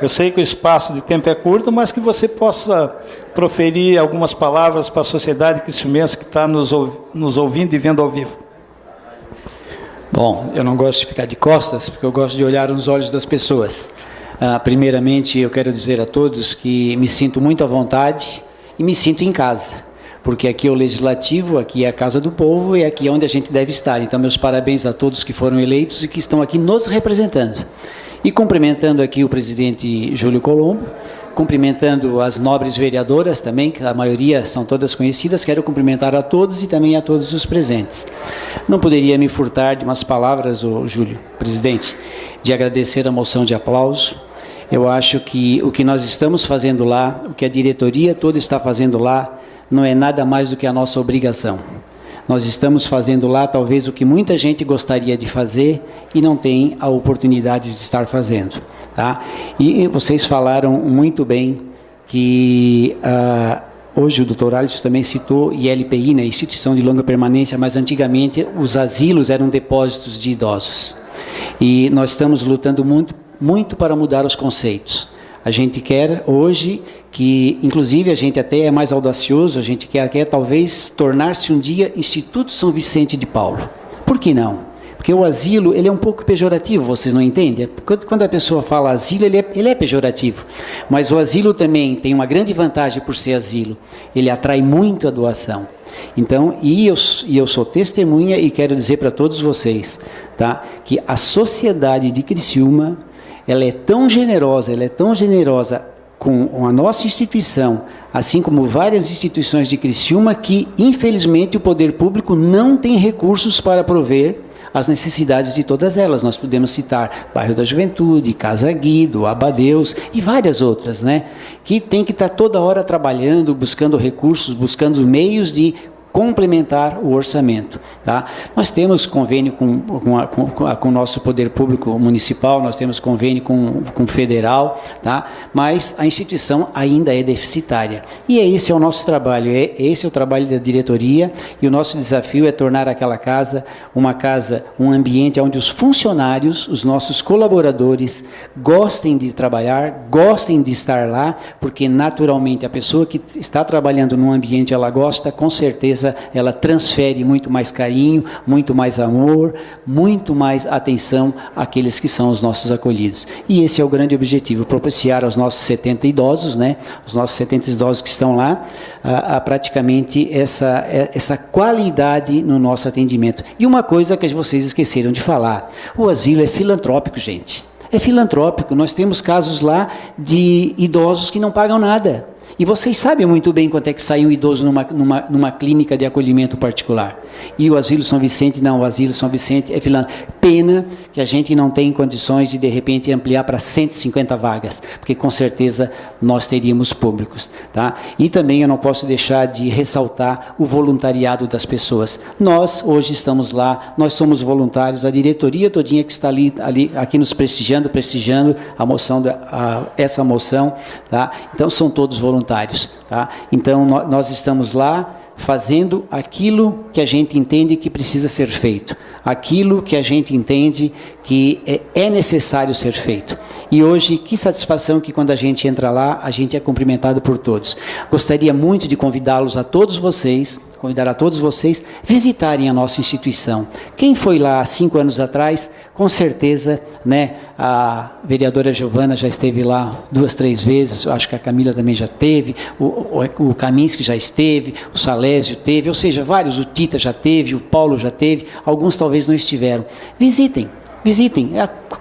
Eu sei que o espaço de tempo é curto, mas que você possa proferir algumas palavras para a sociedade criciumense que está nos ouvindo e vendo ao vivo. Bom, eu não gosto de ficar de costas, porque eu gosto de olhar nos olhos das pessoas. Primeiramente, eu quero dizer a todos que me sinto muito à vontade e me sinto em casa. Porque aqui é o Legislativo, aqui é a Casa do Povo e aqui é onde a gente deve estar. Então, meus parabéns a todos que foram eleitos e que estão aqui nos representando. E cumprimentando aqui o presidente Júlio Colombo, cumprimentando as nobres vereadoras também, que a maioria são todas conhecidas, quero cumprimentar a todos e também a todos os presentes. Não poderia me furtar de umas palavras, Júlio, presidente, de agradecer a moção de aplauso. Eu acho que o que nós estamos fazendo lá, o que a diretoria toda está fazendo lá, não é nada mais do que a nossa obrigação. Nós estamos fazendo lá talvez o que muita gente gostaria de fazer e não tem a oportunidade de estar fazendo. Tá? E vocês falaram muito bem que hoje o doutor Alisson também citou ILPI, né, Instituição de Longa Permanência, mas antigamente os asilos eram depósitos de idosos. E nós estamos lutando muito para mudar os conceitos. A gente quer hoje que, inclusive a gente até é mais audacioso, a gente quer talvez tornar-se um dia Instituto São Vicente de Paulo. Por que não? Porque o asilo, ele é um pouco pejorativo, vocês não entendem? Quando a pessoa fala asilo, ele é pejorativo. Mas o asilo também tem uma grande vantagem por ser asilo. Ele atrai muito a doação. Então, eu sou testemunha e quero dizer para todos vocês, tá, que a sociedade de Criciúma, ela é tão generosa com a nossa instituição, assim como várias instituições de Criciúma, que, infelizmente, o poder público não tem recursos para prover as necessidades de todas elas. Nós podemos citar Bairro da Juventude, Casa Guido, Abadeus e várias outras, né? Que tem que estar toda hora trabalhando, buscando recursos, buscando meios de complementar o orçamento. Tá? Nós temos convênio com o nosso poder público municipal, nós temos convênio com o federal, tá? Mas a instituição ainda é deficitária. E esse é o nosso trabalho, esse é o trabalho da diretoria, e o nosso desafio é tornar aquela casa, um ambiente onde os funcionários, os nossos colaboradores, gostem de trabalhar, gostem de estar lá, porque naturalmente a pessoa que está trabalhando num ambiente ela gosta, com certeza ela transfere muito mais carinho, muito mais amor, muito mais atenção àqueles que são os nossos acolhidos. E esse é o grande objetivo, propiciar aos nossos 70 idosos, né, os nossos 70 idosos que estão lá, praticamente essa qualidade no nosso atendimento. E uma coisa que vocês esqueceram de falar, o asilo é filantrópico, gente. É filantrópico, nós temos casos lá de idosos que não pagam nada. E vocês sabem muito bem quanto é que sai um idoso numa clínica de acolhimento particular. E o Asilo São Vicente, não, o Asilo São Vicente é filantrópico. Pena que a gente não tem condições de repente, ampliar para 150 vagas, porque com certeza nós teríamos públicos. Tá? E também eu não posso deixar de ressaltar o voluntariado das pessoas. Nós, hoje, estamos lá, nós somos voluntários, a diretoria todinha que está aqui nos prestigiando essa moção, tá? Então são todos voluntários. Tá? Então nós estamos lá fazendo aquilo que a gente entende que precisa ser feito, aquilo que a gente entende que é necessário ser feito. E hoje, que satisfação que quando a gente entra lá, a gente é cumprimentado por todos. Gostaria muito de convidar a todos vocês visitarem a nossa instituição. Quem foi lá há 5 anos atrás, com certeza, né, a vereadora Giovana já esteve lá 2, 3 vezes, eu acho que a Camila também já teve, o Kaminski já esteve, o Salésio teve, ou seja, vários, o Tita já teve, o Paulo já teve, alguns talvez não estiveram. Visitem,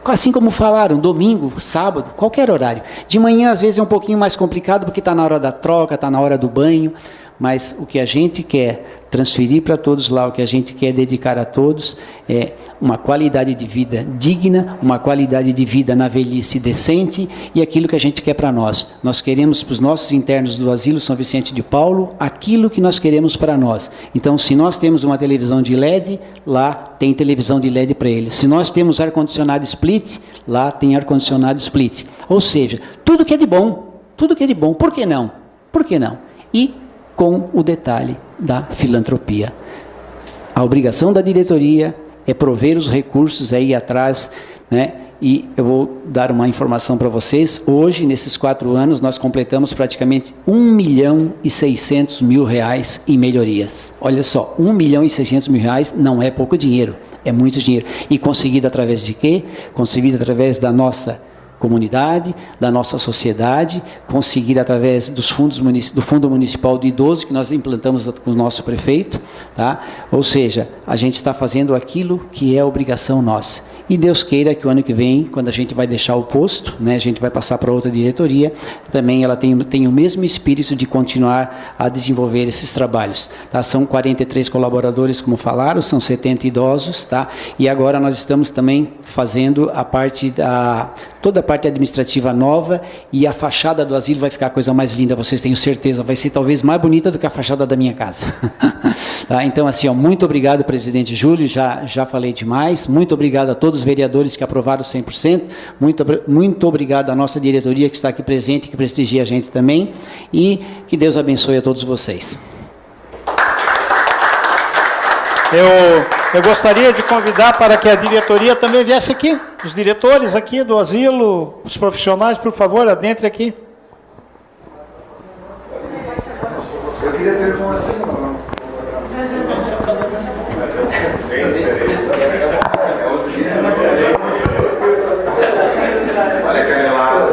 assim como falaram, domingo, sábado, qualquer horário. De manhã, às vezes, é um pouquinho mais complicado, porque está na hora da troca, está na hora do banho, mas o que a gente quer transferir para todos lá, o que a gente quer dedicar a todos é uma qualidade de vida digna, uma qualidade de vida na velhice decente e aquilo que a gente quer para nós. Nós queremos para os nossos internos do Asilo São Vicente de Paulo aquilo que nós queremos para nós. Então, se nós temos uma televisão de LED, lá tem televisão de LED para eles. Se nós temos ar-condicionado split, lá tem ar-condicionado split. Ou seja, tudo que é de bom, por que não? Por que não? E com o detalhe da filantropia. A obrigação da diretoria é prover os recursos aí atrás, né? E eu vou dar uma informação para vocês. Hoje, nesses 4 anos, nós completamos praticamente R$1.600.000 em melhorias. Olha só, R$1.600.000 não é pouco dinheiro, é muito dinheiro. E conseguido através de quê? Conseguido através da nossa comunidade, da nossa sociedade, conseguir através dos do Fundo Municipal do Idoso, que nós implantamos com o nosso prefeito, tá? Ou seja, a gente está fazendo aquilo que é obrigação nossa. E Deus queira que o ano que vem, quando a gente vai deixar o posto, né, a gente vai passar para outra diretoria, também ela tem o mesmo espírito de continuar a desenvolver esses trabalhos. Tá? São 43 colaboradores, como falaram, são 70 idosos, tá? E agora nós estamos também fazendo toda a parte administrativa nova, e a fachada do asilo vai ficar a coisa mais linda, vocês tenham certeza, vai ser talvez mais bonita do que a fachada da minha casa. Tá? Então, assim, ó, muito obrigado, presidente Júlio, já falei demais, muito obrigado a todos os vereadores que aprovaram 100%, muito obrigado à nossa diretoria que está aqui presente, que prestigia a gente também, e que Deus abençoe a todos vocês. Eu gostaria de convidar para que a diretoria também viesse aqui, os diretores aqui do asilo, os profissionais, por favor, adentre aqui. Eu queria ter com assim, não. Olha aquele lá.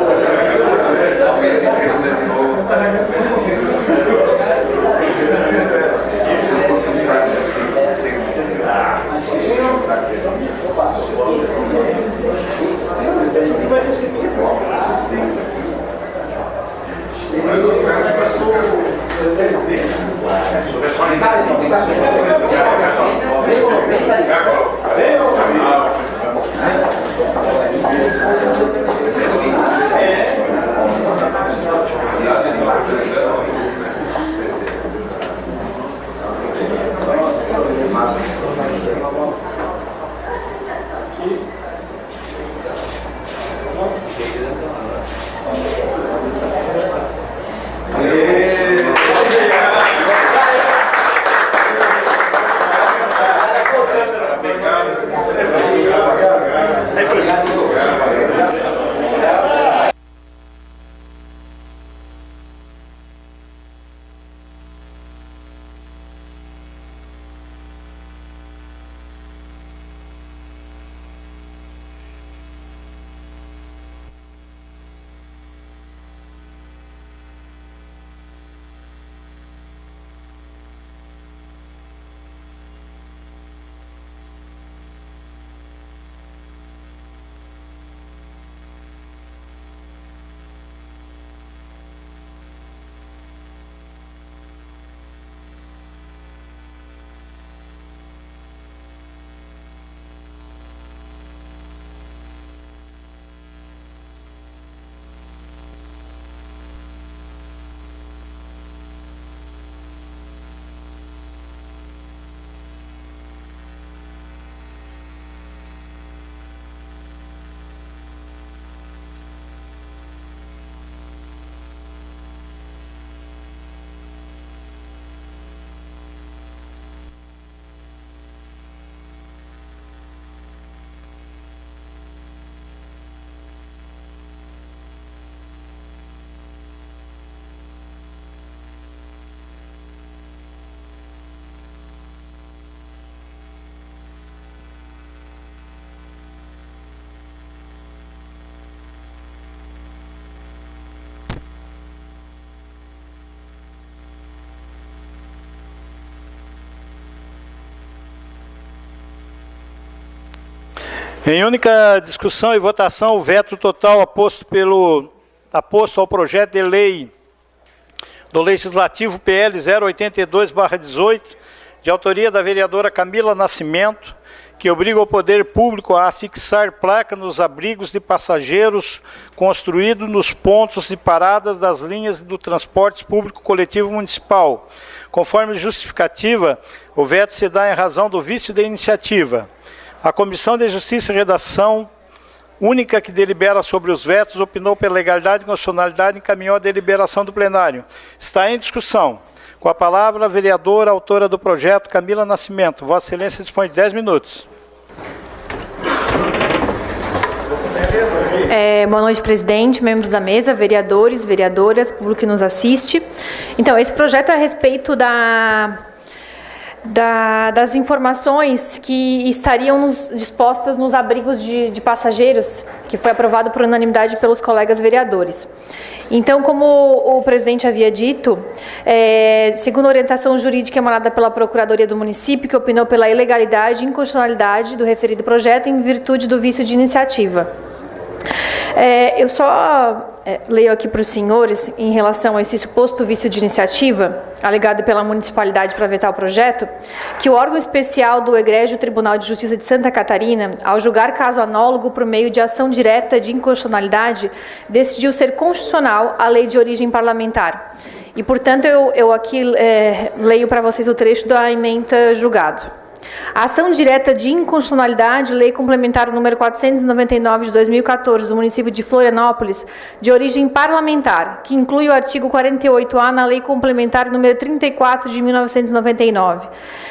Em única discussão e votação, o veto total aposto ao projeto de lei do Legislativo PL 082/18, de autoria da vereadora Camila Nascimento, que obriga o poder público a fixar placa nos abrigos de passageiros construídos nos pontos de paradas das linhas do transporte público coletivo municipal. Conforme justificativa, o veto se dá em razão do vício da iniciativa. A Comissão de Justiça e Redação única que delibera sobre os vetos, opinou pela legalidade e constitucionalidade e encaminhou a deliberação do plenário. Está em discussão. Com a palavra, a vereadora, autora do projeto, Camila Nascimento. Vossa Excelência dispõe de 10 minutos. Boa noite, presidente, membros da mesa, vereadores, vereadoras, público que nos assiste. Então, esse projeto é a respeito das informações que estariam dispostas nos abrigos de passageiros, que foi aprovado por unanimidade pelos colegas vereadores. Então, como o presidente havia dito, segundo a orientação jurídica emanada pela Procuradoria do município, que opinou pela ilegalidade e inconstitucionalidade do referido projeto em virtude do vício de iniciativa. Eu só leio aqui para os senhores, em relação a esse suposto vício de iniciativa, alegado pela municipalidade para vetar o projeto, que o órgão especial do Egrégio Tribunal de Justiça de Santa Catarina, ao julgar caso anólogo por meio de ação direta de inconstitucionalidade, decidiu ser constitucional a lei de origem parlamentar. E, portanto, eu aqui leio para vocês o trecho da ementa julgado. A ação direta de inconstitucionalidade, lei complementar número 499 de 2014 do município de Florianópolis, de origem parlamentar, que inclui o artigo 48A na lei complementar número 34 de 1999,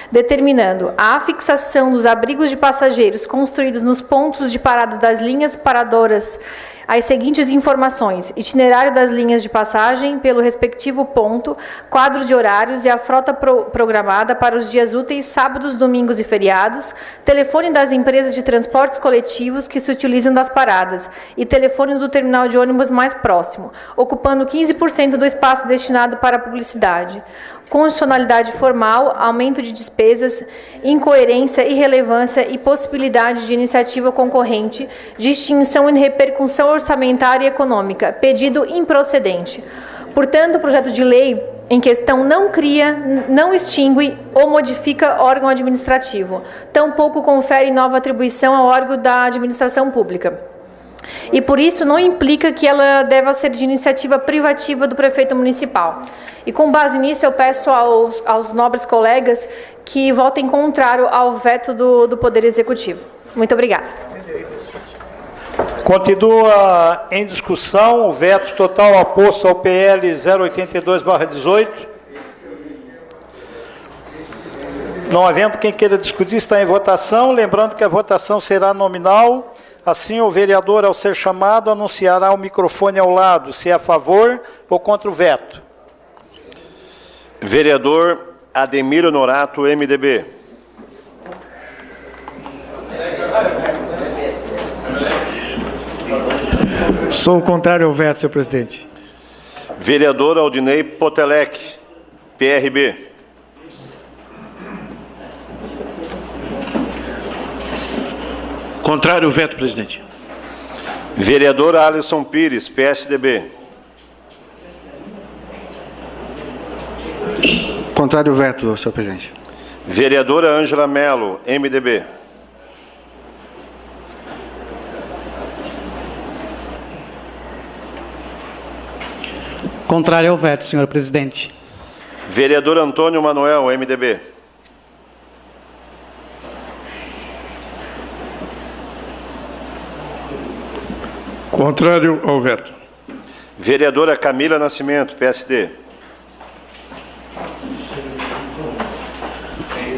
determinando a fixação dos abrigos de passageiros construídos nos pontos de parada das linhas paradoras as seguintes informações: itinerário das linhas de passagem pelo respectivo ponto, quadro de horários e a frota programada para os dias úteis, sábados, domingos e feriados, telefone das empresas de transportes coletivos que se utilizam das paradas e telefone do terminal de ônibus mais próximo, ocupando 15% do espaço destinado para publicidade. Constitucionalidade formal, aumento de despesas, incoerência, irrelevância e possibilidade de iniciativa concorrente, distinção e repercussão orçamentária e econômica, pedido improcedente. Portanto, o projeto de lei em questão não cria, não extingue ou modifica órgão administrativo, tampouco confere nova atribuição ao órgão da administração pública. E, por isso, não implica que ela deva ser de iniciativa privativa do prefeito municipal. E, com base nisso, eu peço aos nobres colegas que votem contrário ao veto do Poder Executivo. Muito obrigada. Continua em discussão o veto total oposto ao PL 082/18. Não havendo quem queira discutir, está em votação. Lembrando que a votação será nominal. Assim, o vereador, ao ser chamado, anunciará o microfone ao lado, se é a favor ou contra o veto. Vereador Ademir Honorato, MDB. Sou contrário ao veto, senhor presidente. Vereador Aldinei Potelec, PRB. Contrário ao veto, presidente. Vereador Alisson Pires, PSDB. Contrário ao veto, senhor presidente. Vereadora Ângela Melo, MDB. Contrário ao veto, senhor presidente. Vereador Antônio Manuel, MDB. Contrário ao veto. Vereadora Camila Nascimento, PSD.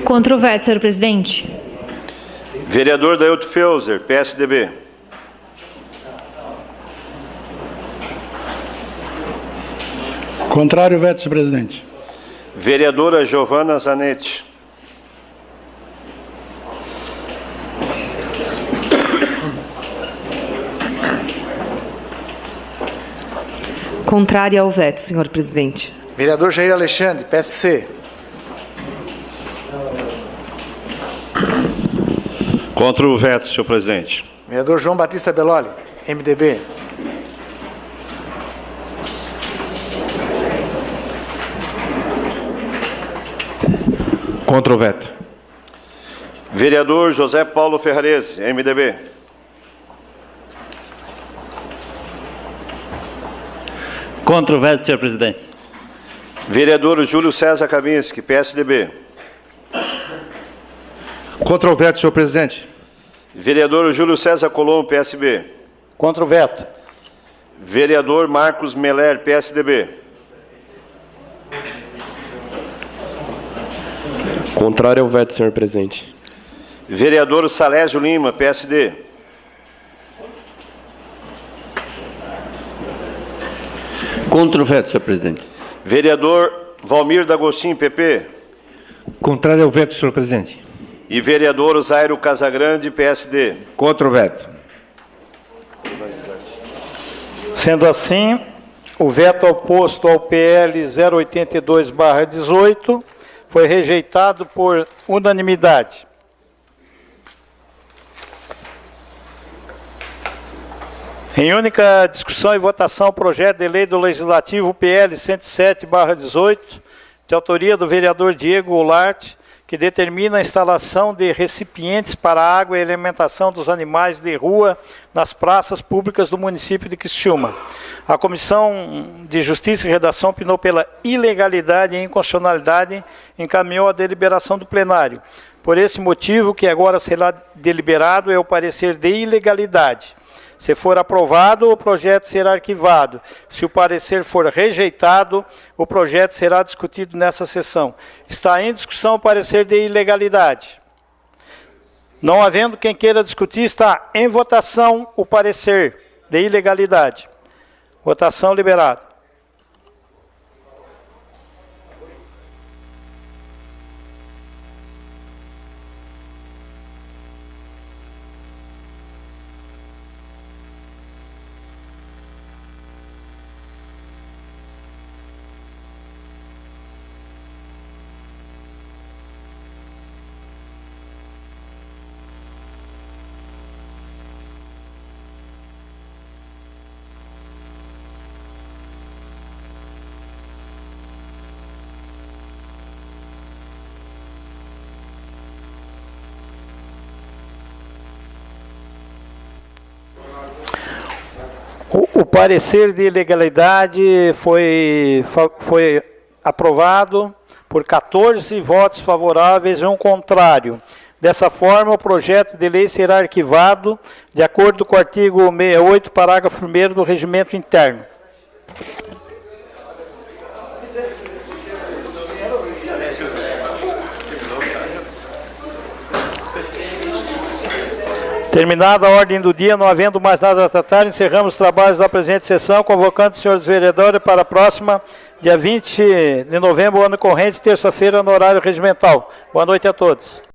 Contra o veto, senhor presidente. Vereador Dailton Feuser, PSDB. Contrário ao veto, senhor presidente. Vereadora Giovana Zanetti. Contrária ao veto, senhor presidente. Vereador Jair Alexandre, PSC. Contra o veto, senhor presidente. Vereador João Batista Belloli, MDB. Contra o veto. Vereador José Paulo Ferrarese, MDB. Contra o veto, senhor presidente. Vereador Júlio César Kaminski, PSDB. Contra o veto, senhor presidente. Vereador Júlio César Colombo, PSB. Contra o veto. Vereador Marcos Meller, PSDB. Contrário ao veto, senhor presidente. Vereador Salésio Lima, PSD. Contra o veto, senhor presidente. Vereador Valmir D'Agostinho, PP. Contrário ao veto, senhor presidente. E vereador Zairo Casagrande, PSD. Contra o veto. Sendo assim, o veto oposto ao PL 082/18 foi rejeitado por unanimidade. Em única discussão e votação, o projeto de lei do Legislativo PL 107/18, de autoria do vereador Diego Goulart, que determina a instalação de recipientes para água e alimentação dos animais de rua nas praças públicas do município de Criciúma. A Comissão de Justiça e Redação opinou pela ilegalidade e inconstitucionalidade e encaminhou a deliberação do plenário. Por esse motivo, que agora será deliberado é o parecer de ilegalidade. Se for aprovado, o projeto será arquivado. Se o parecer for rejeitado, o projeto será discutido nessa sessão. Está em discussão o parecer de ilegalidade. Não havendo quem queira discutir, está em votação o parecer de ilegalidade. Votação liberada. O parecer de ilegalidade foi aprovado por 14 votos favoráveis e um contrário. Dessa forma, o projeto de lei será arquivado de acordo com o artigo 68, parágrafo 1º do Regimento Interno. Terminada a ordem do dia, não havendo mais nada a tratar, encerramos os trabalhos da presente sessão, convocando os senhores vereadores para a próxima, dia 20 de novembro, ano corrente, terça-feira, no horário regimental. Boa noite a todos.